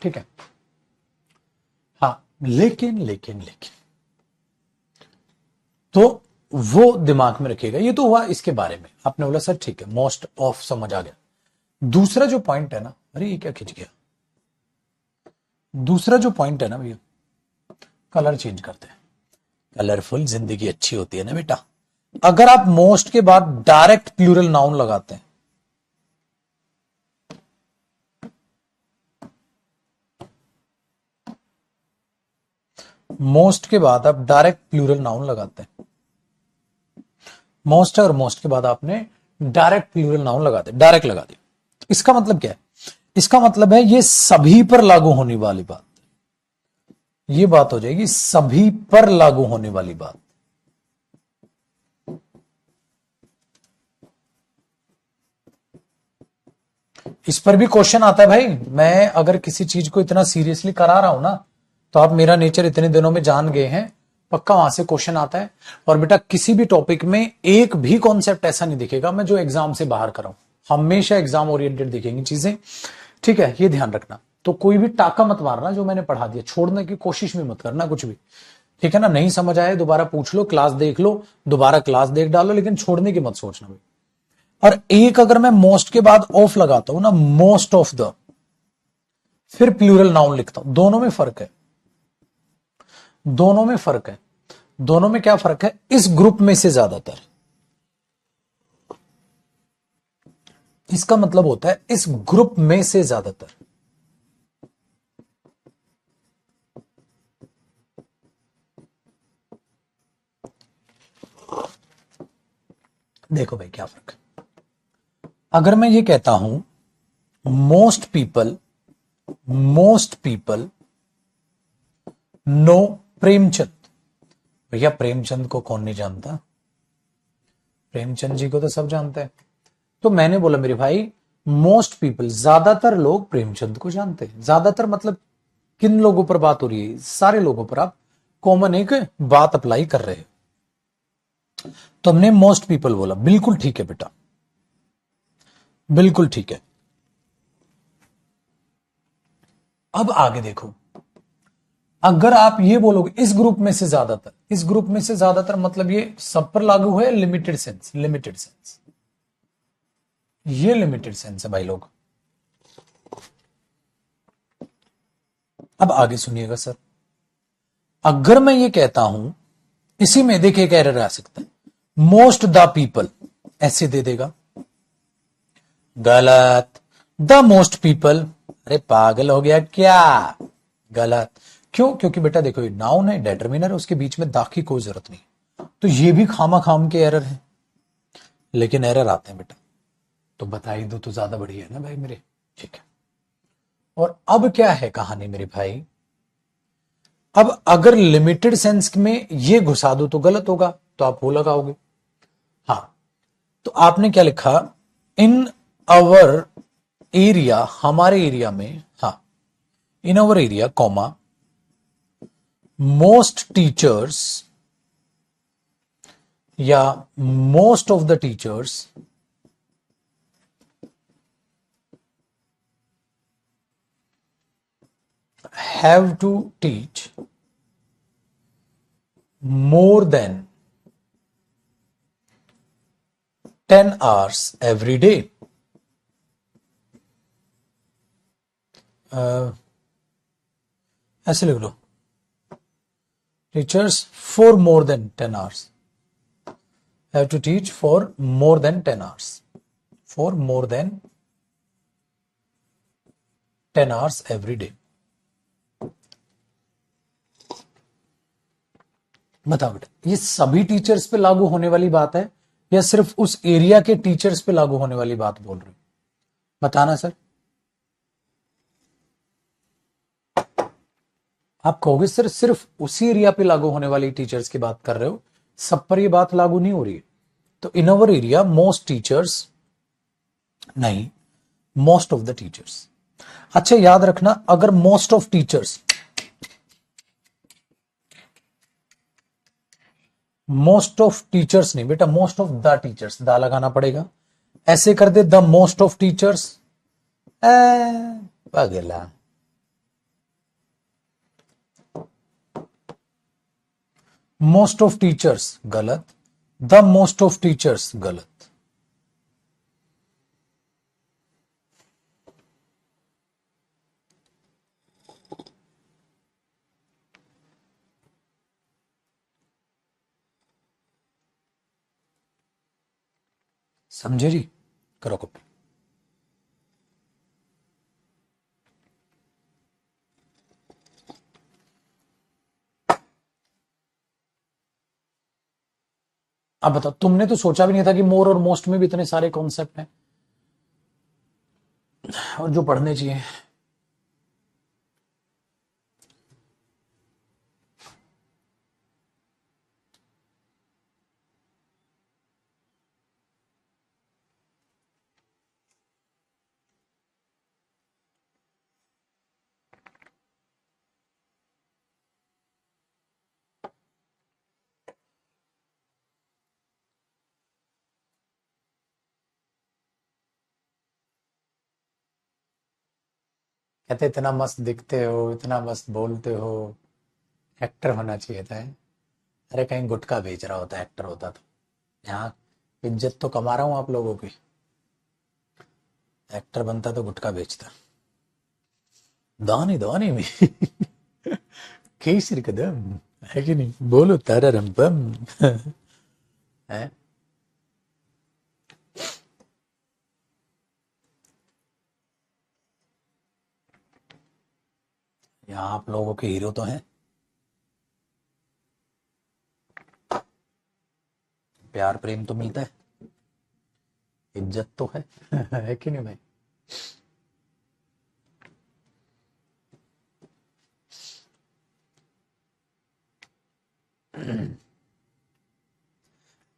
ठीक है। हाँ, लेकिन तो वो दिमाग में रखिएगा। ये तो हुआ इसके बारे में, आपने बोला सर ठीक है, मोस्ट ऑफ समझ आ गया। दूसरा जो पॉइंट है ना, अरे ये क्या खिंच गया, दूसरा जो पॉइंट है ना भैया, कलर चेंज करते हैं। कलरफुल जिंदगी अच्छी होती है ना बेटा। अगर आप मोस्ट के बाद डायरेक्ट प्लूरल नाउन लगाते हैं, मोस्ट के बाद आप डायरेक्ट प्लूरल नाउन लगाते हैं, मोस्ट है और मोस्ट के बाद आपने डायरेक्ट प्लूरल नाउन लगाते, डायरेक्ट लगा दिया, इसका मतलब क्या है? इसका मतलब है ये सभी पर लागू होने वाली बात, ये बात हो जाएगी सभी पर लागू होने वाली बात। इस पर भी क्वेश्चन आता है भाई। मैं अगर किसी चीज को इतना सीरियसली करा रहा हूं ना, तो आप मेरा नेचर इतने दिनों में जान गए हैं, पक्का वहां से क्वेश्चन आता है। और बेटा किसी भी टॉपिक में एक भी कॉन्सेप्ट ऐसा नहीं दिखेगा मैं जो एग्जाम से बाहर कराऊं, हमेशा एग्जाम ओरिएंटेड दिखेंगी चीजें, ठीक है, ये ध्यान रखना। तो कोई भी टाका मत मारना, जो मैंने पढ़ा दिया छोड़ने की कोशिश भी मत करना कुछ भी, ठीक है ना। नहीं समझ आए दोबारा पूछ लो, क्लास देख लो, दोबारा क्लास देख डालो, लेकिन छोड़ने की मत सोचना भाई। और एक अगर मैं मोस्ट के बाद ऑफ लगाता हूं ना, मोस्ट ऑफ द, फिर प्लूरल नाउन लिखता हूं, दोनों में फर्क है, दोनों में फर्क है। दोनों में क्या फर्क है? इस ग्रुप में से ज्यादातर, इसका मतलब होता है इस ग्रुप में से ज्यादातर। देखो भाई क्या फर्क है। अगर मैं ये कहता हूं मोस्ट पीपल नो प्रेमचंद, भैया प्रेमचंद को कौन नहीं जानता? प्रेमचंद जी को तो सब जानते हैं। तो मैंने बोला मेरे भाई मोस्ट पीपल, ज्यादातर लोग प्रेमचंद को जानते हैं। ज्यादातर मतलब किन लोगों पर बात हो रही है? सारे लोगों पर आप कॉमन एक बात अप्लाई कर रहे हैं। तो हमने मोस्ट पीपल बोला, बिल्कुल ठीक है बेटा, बिल्कुल ठीक है। अब आगे देखो, अगर आप ये बोलोगे इस ग्रुप में से ज्यादातर, इस ग्रुप में से ज्यादातर मतलब ये सब पर लागू है, लिमिटेड सेंस, लिमिटेड सेंस, ये लिमिटेड सेंस है भाई लोग। अब आगे सुनिएगा सर, अगर मैं ये कहता हूं, इसी में देखिए एक एरर आ सकता है, मोस्ट द पीपल, ऐसे दे देगा, गलत। द मोस्ट पीपल, अरे पागल हो गया क्या? गलत। क्यों? क्योंकि बेटा देखो ये नाउन है, डिटरमिनर है, उसके बीच में दा की कोई जरूरत नहीं। तो ये भी खामा खाम के एरर है, लेकिन एरर आते हैं बेटा, तो बता ही दो तो ज्यादा बढ़िया है ना भाई मेरे, ठीक है। और अब क्या है कहानी मेरे भाई, अब अगर लिमिटेड सेंस में ये घुसा दो तो गलत होगा, तो आप वो लगाओगे। हाँ, तो आपने क्या लिखा, इन अवर एरिया, हमारे एरिया में, हाँ, in our area comma most teachers या most of the teachers have to teach more than 10 hours every day. ऐसे लिख लो, teachers for more than 10 hours have to teach for more than 10 hours, for more than 10 hours every day. बताओ बेटा, ये सभी teachers पे लागू होने वाली बात है या सिर्फ उस एरिया के टीचर्स पे लागू होने वाली बात बोल रहे हो? बताना सर। आप कहोगे सर सिर्फ उसी एरिया पे लागू होने वाली टीचर्स की बात कर रहे हो, सब पर ये बात लागू नहीं हो रही है। तो इन अवर एरिया मोस्ट टीचर्स नहीं, मोस्ट ऑफ द टीचर्स। अच्छा याद रखना, अगर most of teachers, most of teachers नहीं बेटा, मोस्ट ऑफ द टीचर्स, दा लगाना पड़ेगा। ऐसे कर दे द मोस्ट ऑफ टीचर्स, पगला, मोस्ट ऑफ टीचर्स गलत, द मोस्ट ऑफ टीचर्स गलत। समझे जी? करो कॉपी। अब बताओ, तुमने तो सोचा भी नहीं था कि मोर और मोस्ट में भी इतने सारे कॉन्सेप्ट हैं और जो पढ़ने चाहिए। कहते इतना मस्त दिखते हो, इतना मस्त बोलते हो, एक्टर होना चाहिए था। अरे कहीं गुटखा बेच रहा होता, एक्टर होता तो। यहाँ इज्जत तो कमा रहा हूं आप लोगों की, एक्टर बनता तो गुटखा बेचता। दानी दानी में केसरी कदम है कि नहीं? बोलो तारा रंपम है। यहाँ आप लोगों के हीरो तो हैं, प्यार प्रेम तो मिलता है, इज्जत तो है है कि नहीं भाई?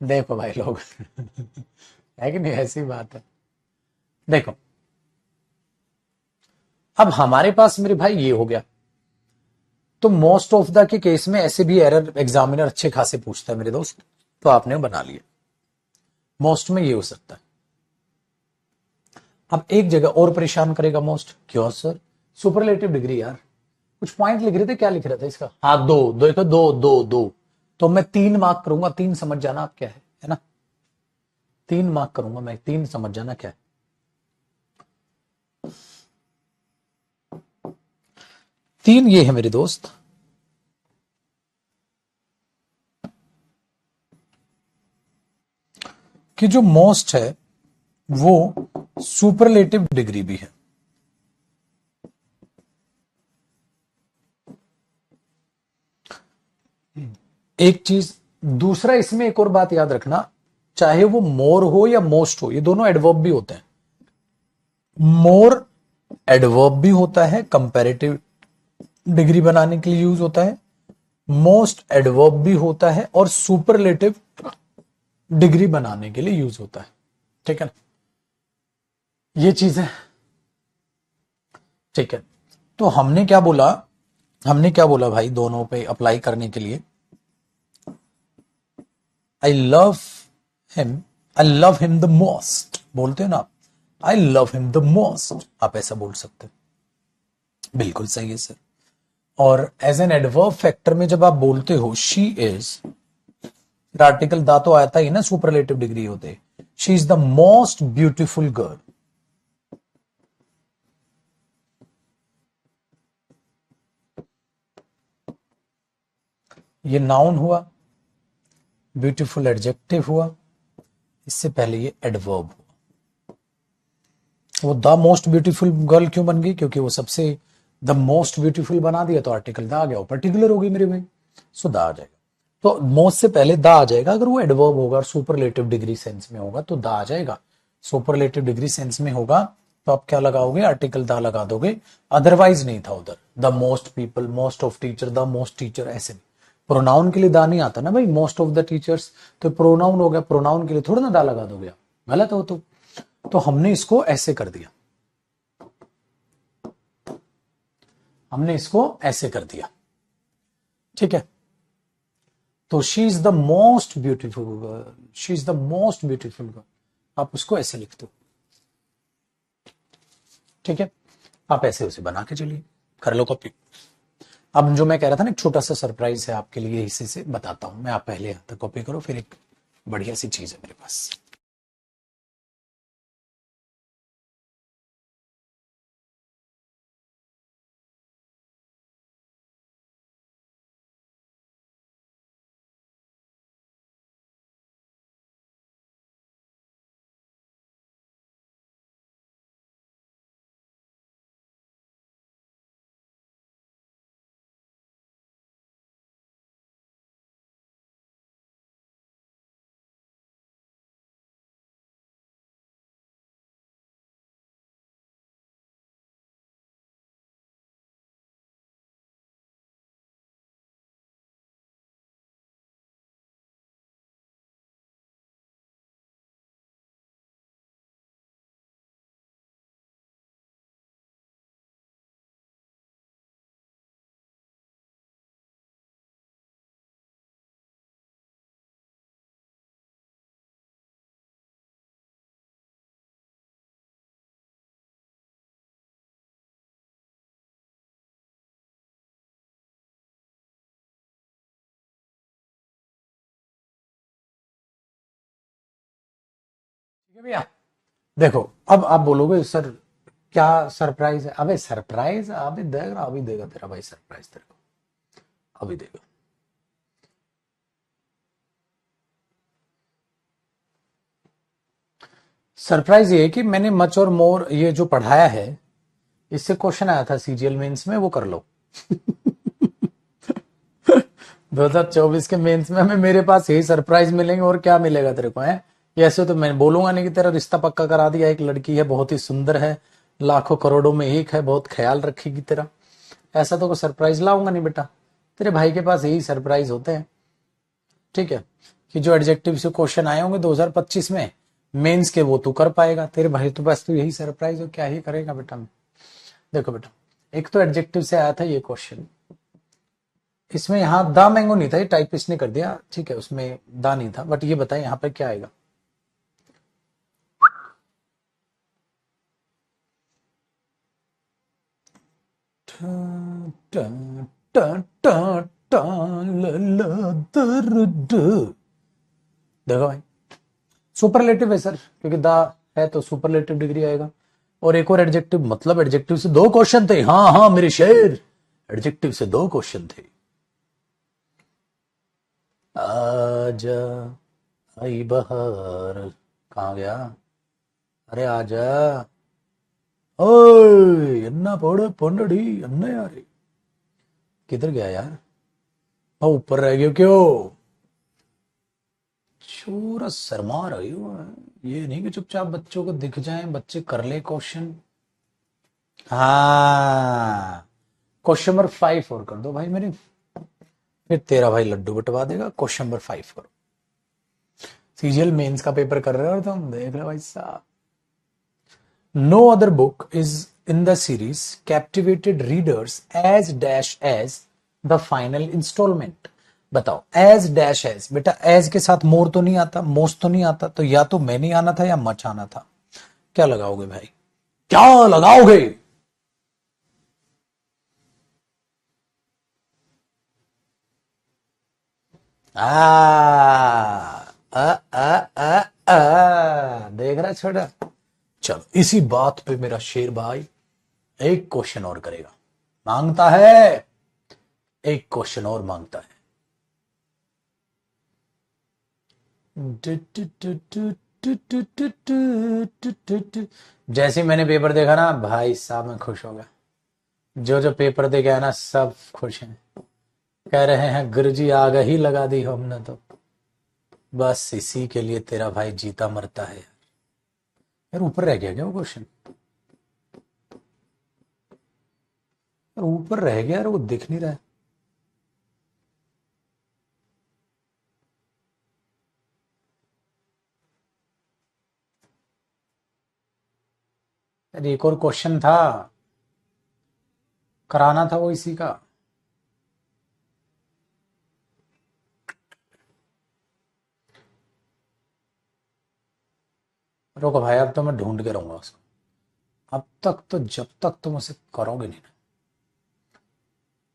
देखो भाई लोग है कि नहीं? ऐसी बात है। देखो अब हमारे पास मेरे भाई ये हो गया, तो मोस्ट ऑफ द के केस में ऐसे भी एरर एग्जामिनर अच्छे खासे पूछता है मेरे दोस्त, तो आपने बना लिया मोस्ट में ये हो सकता है। अब एक जगह और परेशान करेगा मोस्ट, क्यों सर? सुपरलेटिव डिग्री यार, कुछ पॉइंट लिख रहे थे, क्या लिख रहा था इसका? हाँ दो, देखो दो दो दो, तो मैं 3 मार्क करूंगा, 3 समझ जाना आप क्या है ना? 3 मार्क करूंगा मैं, 3 समझ जाना क्या है। तीन ये है मेरे दोस्त, कि जो मोस्ट है वो सुपरलेटिव डिग्री भी है। एक चीज, दूसरा इसमें एक और बात याद रखना, चाहे वो मोर हो या मोस्ट हो, ये दोनों एडवर्ब भी होते हैं। मोर एडवर्ब भी होता है, कंपैरेटिव डिग्री बनाने के लिए यूज होता है। मोस्ट एडवर्ब भी होता है और सुपरलेटिव डिग्री बनाने के लिए यूज होता है। ठीक है ना? ये चीज है। ठीक है, तो हमने क्या बोला भाई दोनों पे अप्लाई करने के लिए? I love him, I love him the most, बोलते हो ना आप, I love him the most, आप ऐसा बोल सकते हो। बिल्कुल सही है सर। और एज एन एडवर्ब फैक्टर में जब आप बोलते हो शी इज, आर्टिकल दा तो आता ही ना, सुपरलेटिव डिग्री होते, she is the most beautiful girl. ये नाउन हुआ, ब्यूटीफुल एडजेक्टिव हुआ, इससे पहले ये एडवर्ब हुआ। वो द मोस्ट ब्यूटीफुल गर्ल क्यों बन गई? क्योंकि वो सबसे द मोस्ट ब्यूटीफुल बना दिया, तो आर्टिकल द आ गया, वो पर्टिकुलर होगी मेरे भाई, सो द आ जाएगा। तो मोस्ट से पहले द आ जाएगा, अगर वो एडवर्ब होगा और सुपरलेटिव डिग्री सेंस में होगा तो द आ जाएगा। सुपरलेटिव डिग्री सेंस में होगा तो आप क्या लगाओगे? आर्टिकल द लगा दोगे, अदरवाइज नहीं था उधर। The most people, most of teacher, the most teacher, ऐसे नहीं। प्रोनाउन के लिए दा नहीं आता ना भाई, मोस्ट ऑफ द टीचर्स, तो प्रोनाउन हो गया, प्रोनाउन के लिए थोड़ा ना दा लगा दोगे आप, गलत हो तो हमने इसको ऐसे कर दिया, हमने इसको ऐसे कर दिया। ठीक है, तो she is the most beautiful girl, she is the most beautiful girl, आप उसको ऐसे लिखते हो। ठीक है, आप ऐसे उसे बना के चलिए, कर लो कॉपी। अब जो मैं कह रहा था ना, एक छोटा सा सरप्राइज है आपके लिए, इसी से बताता हूं मैं। आप पहले यहाँ तक कॉपी करो, फिर एक बढ़िया सी चीज है मेरे पास। ठीक है भैया, देखो अब आप बोलोगे सर क्या सरप्राइज है। अबे सरप्राइज अभी देगा, अभी देगा तेरा भाई सरप्राइज तेरे को, अभी देगा। सरप्राइज ये है कि मैंने मच और मोर ये जो पढ़ाया है, इससे क्वेश्चन आया था सीजीएल मेंस में, वो कर लो। 2024 के मेंस में हमें मेरे पास यही सरप्राइज मिलेंगे, और क्या मिलेगा तेरे को है। ये ऐसे तो मैं बोलूंगा नहीं कि तेरा रिश्ता पक्का करा दिया, एक लड़की है बहुत ही सुंदर है, लाखों करोड़ों में एक है, बहुत ख्याल रखेगी तेरा, ऐसा तो कोई सरप्राइज लाऊंगा नहीं बेटा। तेरे भाई के पास यही सरप्राइज होते हैं, ठीक है, कि जो एडजेक्टिव से क्वेश्चन आए होंगे 2025 में मेंस के, वो तू कर पाएगा। तेरे भाई तो बस तू यही सरप्राइज हो, क्या ही करेगा बेटा। देखो बेटा, एक तो एडजेक्टिव से आया था ये क्वेश्चन, इसमें यहाँ दा मैंगो नहीं था, ये टाइपिस्ट ने कर दिया, ठीक है, उसमें दा नहीं था, बट ये बताए यहाँ पे क्या आएगा। देखो भाई, सुपरलेटिव है सर, क्योंकि दा है तो सुपरलेटिव डिग्री आएगा। और एक और एडजेक्टिव, मतलब एडजेक्टिव से दो क्वेश्चन थे। हाँ हाँ मेरे शेर, एडजेक्टिव से दो क्वेश्चन थे। आजा आई बहार, कहाँ गया, अरे आजा, ओए अन्ना पौड़े पंडड़ी अन्ना यार, किधर गया यार, ऊपर रह गया क्यों। छोरा शर्मा रही हो, ये नहीं कि चुपचाप बच्चों को दिख जाए, बच्चे कर ले क्वेश्चन। हाँ, क्वेश्चन नंबर 5 और कर दो भाई मेरी, फिर तेरा भाई लड्डू बटवा देगा। क्वेश्चन नंबर 5 करो। सीजीएल मेंस का पेपर कर रहे हो तुम, देख लो भाई साहब। No other book is in the series captivated readers as dash as the final instalment. बताओ, एज डैश एज, बेटा एज के साथ मोर तो नहीं आता, मोस्ट तो नहीं आता, तो या तो मैं नहीं आना था या मच आना था। क्या लगाओगे भाई, क्या लगाओगे। आ आ आ आ देख रहा छोटा। चलो इसी बात पे मेरा शेर भाई एक क्वेश्चन और करेगा, मांगता है, एक क्वेश्चन और मांगता है। जैसे ही मैंने पेपर देखा ना भाई साहब, मैं खुश हो गया। जो जो पेपर देखे है ना सब खुश हैं, कह रहे हैं गुरुजी आग ही लगा दी हमने तो। बस इसी के लिए तेरा भाई जीता मरता है। यार ऊपर रह गया क्या वो क्वेश्चन, यार ऊपर रह गया यार, वो दिख नहीं रहा है। यार एक और क्वेश्चन था, कराना था वो इसी का। रुको भाई, अब तो मैं ढूंढ के रहूंगा उसको। अब तक तो, जब तक तुम उसे करोगे नहीं ना,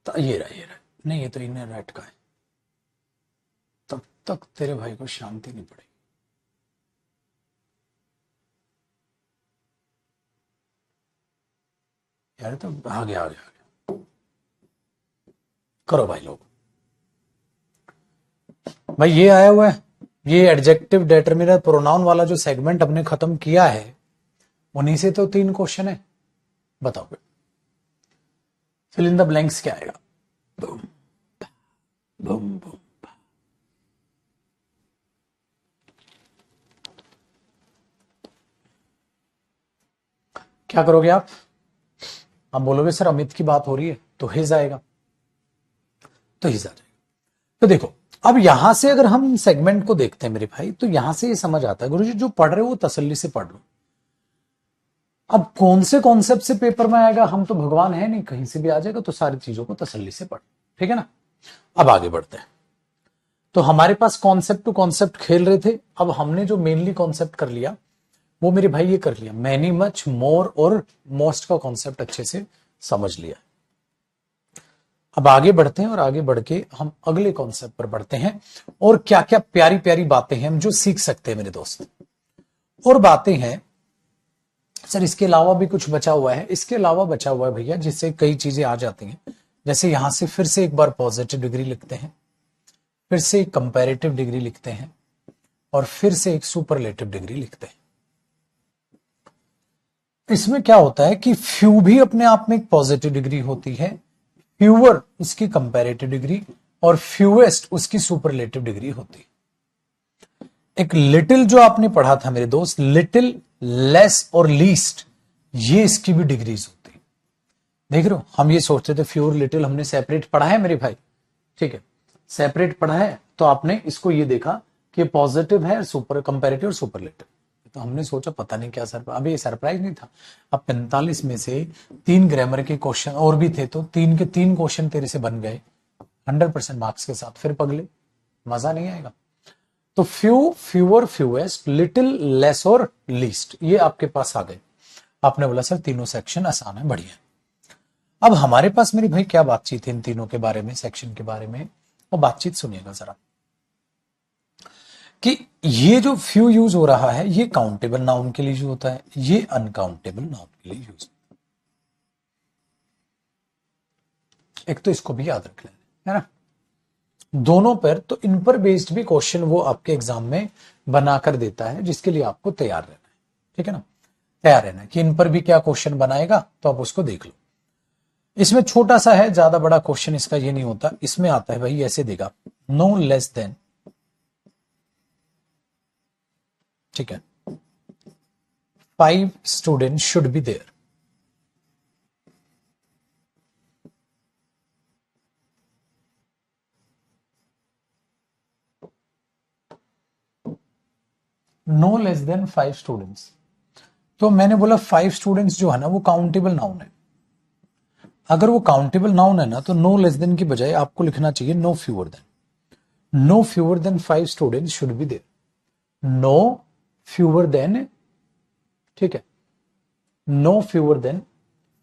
तो ये रहा नहीं, ये तो इनर राइट का है, तब तक तेरे भाई को शांति नहीं पड़ेगी। यार तो आ गया करो भाई लोग। भाई ये आया हुआ है, ये एडजेक्टिव डिटरमिनर प्रोनाउन वाला जो सेगमेंट हमने खत्म किया है, उन्हीं से तो 3 क्वेश्चन है। बताओ फिल इन द ब्लैंक्स क्या आएगा? Boom boom boom. क्या करोगे आप बोलोगे सर अमित की बात हो रही है तो हिज आएगा, तो हिज आ जाएगा। तो देखो अब यहां से अगर हम सेगमेंट को देखते हैं मेरे भाई, तो यहां से ये समझ आता है गुरुजी जो पढ़ रहे हो वो तसल्ली से पढ़ लो। अब कौन से कॉन्सेप्ट से पेपर में आएगा, हम तो भगवान है नहीं, कहीं से भी आ जाएगा, तो सारी चीजों को तसल्ली से पढ़, ठीक है ना। अब आगे बढ़ते हैं। तो हमारे पास कॉन्सेप्ट टू कॉन्सेप्ट खेल रहे थे, अब हमने जो मेनली कॉन्सेप्ट कर लिया वो मेरे भाई ये कर लिया, मैनी मच मोर और मोस्ट का कॉन्सेप्ट अच्छे से समझ लिया। अब आगे बढ़ते हैं और आगे बढ़ के हम अगले कॉन्सेप्ट पर बढ़ते हैं, और क्या क्या प्यारी प्यारी बातें हैं हम जो सीख सकते हैं मेरे दोस्त। और बातें हैं सर इसके अलावा भी कुछ बचा हुआ है, इसके अलावा बचा हुआ है भैया जिससे कई चीजें आ जाती हैं। जैसे यहां से फिर से एक बार पॉजिटिव डिग्री लिखते हैं, फिर से एक कंपैरेटिव डिग्री लिखते हैं, और फिर से एक सुपरलेटिव डिग्री लिखते हैं। इसमें क्या होता है कि फ्यू भी अपने आप में एक पॉजिटिव डिग्री होती है, फ्यूअर उसकी कंपैरेटिव डिग्री, और फ्यूएस्ट उसकी सुपरलेटिव डिग्री होती है। एक लिटिल जो आपने पढ़ा था मेरे दोस्त, लिटिल, लेस और लीस्ट, ये इसकी भी डिग्रीज होती है। देख रहे हो, हम ये सोचते थे फ्यूअर लिटिल हमने सेपरेट पढ़ा है मेरे भाई, ठीक है, सेपरेट पढ़ा है, तो आपने इसको ये देखा कि पॉजिटिव है, सुपर कंपैरेटिव और सुपरलेटिव। तो हमने सोचा पता नहीं क्या अभी ये सरप्राइज नहीं था। अब 45 में से 3 ग्रामर के क्वेश्चन और भी थे, तो 3 के 3 क्वेश्चन तेरे से बन गए 100% मार्क्स के साथ, फिर पगले मजा नहीं आएगा। तो few, fewer, fewest, little, less और लीस्ट, ये आपके पास आ गए। आपने बोला सर तीनों सेक्शन आसान है, बढ़िया। अब हमारे पास मेरी भाई क्या बातचीत है इन तीनों के बारे में, सेक्शन के बारे में, और बातचीत सुनिएगा जरा, कि ये जो फ्यू यूज हो रहा है ये काउंटेबल नाउन के लिए यूज होता है, ये अनकाउंटेबल नाउन के लिए यूज होता है। एक तो इसको भी याद रख लेना है ना, दोनों पर, तो इन पर बेस्ड भी क्वेश्चन वो आपके एग्जाम में बनाकर देता है, जिसके लिए आपको तैयार रहना है, ठीक है ना, तैयार रहना है कि इन पर भी क्या क्वेश्चन बनाएगा, तो आप उसको देख लो। इसमें छोटा सा है, ज्यादा बड़ा क्वेश्चन इसका ये नहीं होता। इसमें आता है भाई ऐसे देगा, नो लेस देन, ठीक है, 5 student should be there. No less than 5 students, तो मैंने बोला 5 स्टूडेंट्स जो है ना वो काउंटेबल नाउन है। अगर वो काउंटेबल नाउन है ना, तो नो लेस देन की बजाय आपको लिखना चाहिए no fewer than. No fewer than 5 students should be there, no fewer than, ठीक है, no fewer than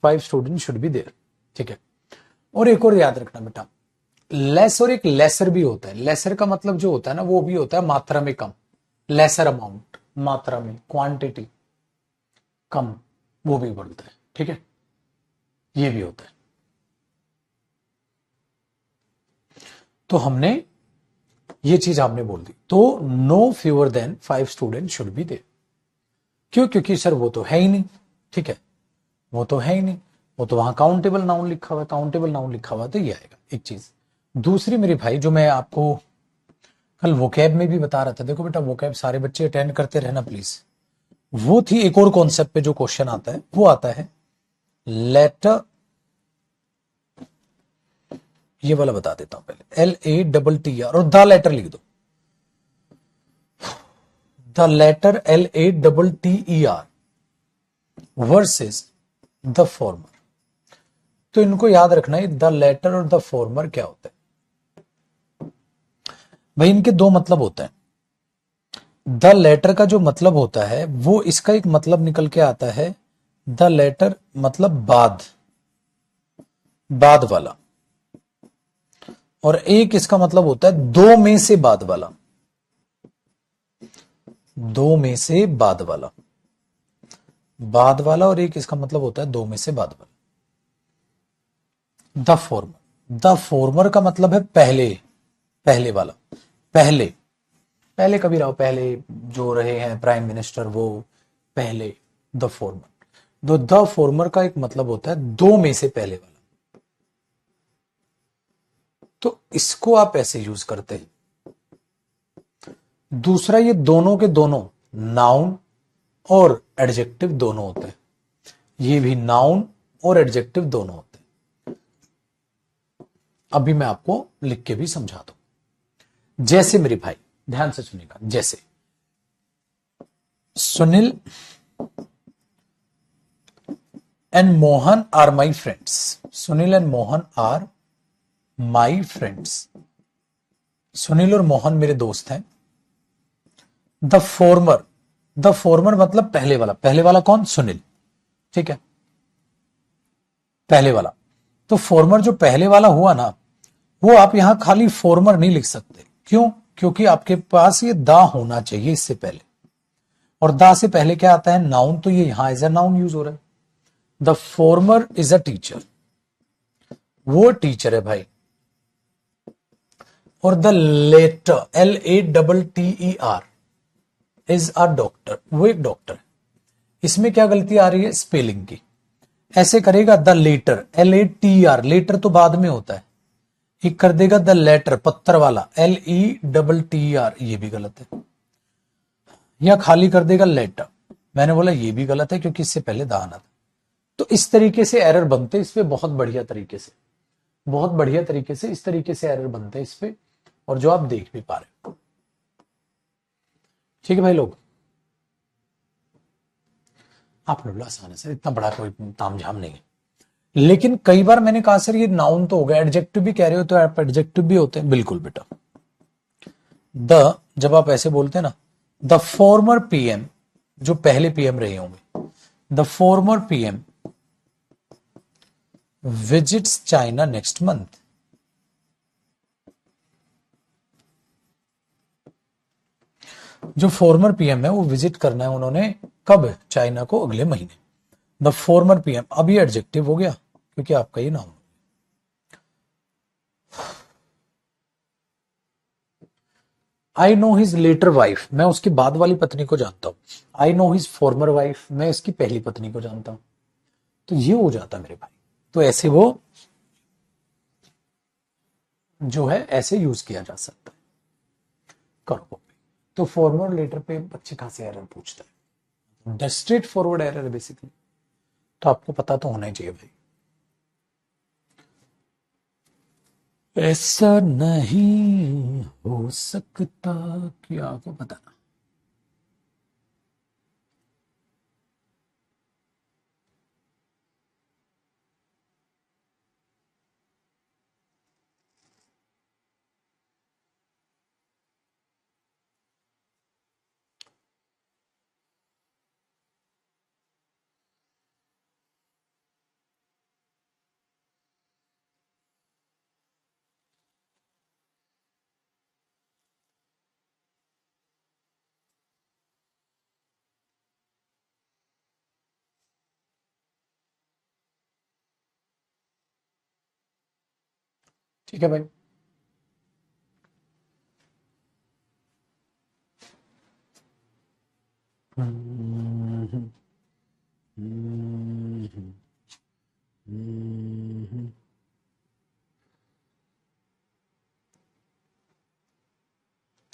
5 student should be there, ठीक है। और एक और याद रखना बेटा, लेस और एक लेसर भी होता है। लेसर का मतलब जो होता है ना, वो भी होता है मात्रा में कम, लेसर अमाउंट, मात्रा में, क्वांटिटी कम, वो भी बोलता है, ठीक है, ये भी होता है। तो हमने ये चीज आपने बोल दी, तो no fewer than 5 student should be there. क्यों? क्योंकि सर वो तो है ही नहीं, ठीक है, वो तो है ही नहीं, वो तो वहां काउंटेबल नाउन लिखा हुआ है, काउंटेबल नाउन लिखा हुआ है, तो ये आएगा एक चीज। दूसरी मेरे भाई जो मैं आपको कल वोकैब में भी बता रहा था, देखो बेटा वोकैब सारे बच्चे अटेंड करते रहना प्लीज। वो थी एक और कॉन्सेप्ट पे जो क्वेश्चन आता है, वो आता है लेटर, ये वाला बता देता हूं पहले, LATTR, और द लेटर लिख दो, the latter LATTER versus the former. तो इनको याद रखना है, द लेटर और द फॉर्मर क्या होता है भाई, इनके 2 मतलब होते हैं। द लेटर का जो मतलब होता है वो, इसका एक मतलब निकल के आता है, द लेटर मतलब बाद, बाद वाला, और एक इसका मतलब होता है दो में से बाद वाला, दो में से बाद वाला, बाद वाला, और एक इसका मतलब होता है दो में से बाद वाला। द फॉर्मर, द फॉर्मर का मतलब है पहले, पहले वाला, पहले, पहले कभी रहो, पहले जो रहे हैं प्राइम मिनिस्टर वो पहले, द फॉर्मर। तो द फॉर्मर का एक मतलब होता है दो में से पहले वाला। तो इसको आप ऐसे यूज करते हैं। दूसरा, ये दोनों के दोनों नाउन और एडजेक्टिव दोनों होते हैं, ये भी नाउन और एडजेक्टिव दोनों होते हैं। अभी मैं आपको लिख के भी समझा दूं। जैसे मेरे भाई ध्यान से सुनिएगा, जैसे Sunil and Mohan are my friends, Sunil and Mohan are my friends, Sunil और मोहन मेरे दोस्त हैं। द फॉर्मर, द फॉर्मर मतलब पहले वाला, पहले वाला कौन? सुनील, ठीक है, पहले वाला। तो फॉर्मर जो पहले वाला हुआ ना, वो आप यहां खाली फॉर्मर नहीं लिख सकते। क्यों? क्योंकि आपके पास ये दा होना चाहिए इससे पहले, और दा से पहले क्या आता है? नाउन। तो ये यहां एज अ नाउन यूज हो रहा है। The former is a teacher, वो टीचर है भाई। और the latter, LATTER is a doctor, वो एक डॉक्टर है। इसमें क्या गलती आ रही है? स्पेलिंग की। ऐसे करेगा द लेटर, LATR, लेटर तो बाद में होता है। एक कर देगा द लेटर, पत्थर वाला, LETTER, ये भी गलत है। या खाली कर देगा लेटर, मैंने बोला ये भी गलत है क्योंकि इससे पहले द आना था। तो इस तरीके से एरर बनते इस पे, बहुत बढ़िया तरीके से, बहुत बढ़िया तरीके से इस तरीके से एरर बनते हैं इस पे, और जो आप देख भी पा रहे हो। ठीक है भाई लोग, आप लोग आसान है सर, इतना बड़ा कोई तामझाम नहीं है। लेकिन कई बार मैंने कहा सर ये नाउन तो हो गया, एडजेक्टिव भी कह रहे हो, तो आप एडजेक्टिव भी होते हैं। बिल्कुल बेटा, द जब आप ऐसे बोलते हैं ना, द फॉर्मर PM, जो पहले PM रहे होंगे, the former PM visits China next month. जो फॉर्मर PM है वो विजिट करना है उन्होंने, कब? चाइना को, अगले महीने। द फॉर्मर PM, अब ये एडजेक्टिव हो गया क्योंकि आपका ये noun. I know his latter wife, मैं उसकी बाद वाली पत्नी को जानता हूं। I know his former wife, मैं इसकी पहली पत्नी को जानता हूं। तो ये हो जाता मेरे भाई। तो ऐसे वो जो है ऐसे यूज किया जा सकता है। करो कॉपी। तो फॉर्मर लेटर पे अच्छे खासे एरर पूछता है, the straight forward error basically. तो आपको पता तो होना ही चाहिए भाई। ऐसा नहीं हो सकता कि आपको पता ना। ठीक है भाई।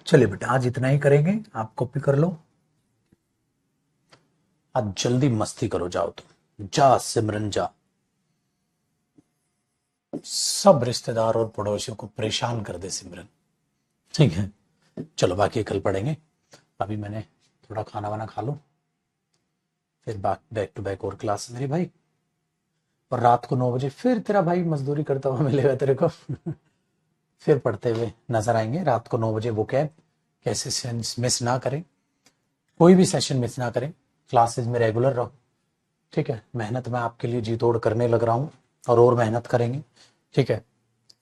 चलिए बेटा, आज इतना ही करेंगे, आप कॉपी कर लो। आज जल्दी मस्ती करो, जाओ तुम, जा सिमरन जा। सब रिश्तेदार और पड़ोसियों को परेशान कर दे सिमरन, ठीक है। चलो बाकी कल पढ़ेंगे। अभी मैंने थोड़ा खाना वाना खा लूं, फिर बैक टू बैक और क्लास मेरे भाई। और रात को 9 बजे फिर तेरा भाई मजदूरी करता हुआ मिलेगा तेरे को। फिर पढ़ते हुए नजर आएंगे रात को 9 बजे। वो कैसे मिस ना करें, कोई भी सेशन मिस ना करें, क्लासेस में रेगुलर रहो, ठीक है। मेहनत मैं आपके लिए जी तोड़ करने लग रहा हूं, और मेहनत करेंगे, ठीक है।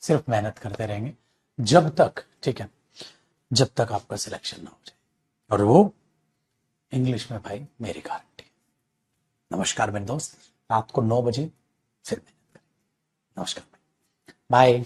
सिर्फ मेहनत करते रहेंगे जब तक, ठीक है, जब तक आपका सिलेक्शन ना हो जाए, और वो इंग्लिश में भाई मेरी गारंटी है। नमस्कार मेरे दोस्त, रात को 9 बजे फिर मेहनत करें। नमस्कार, बाय।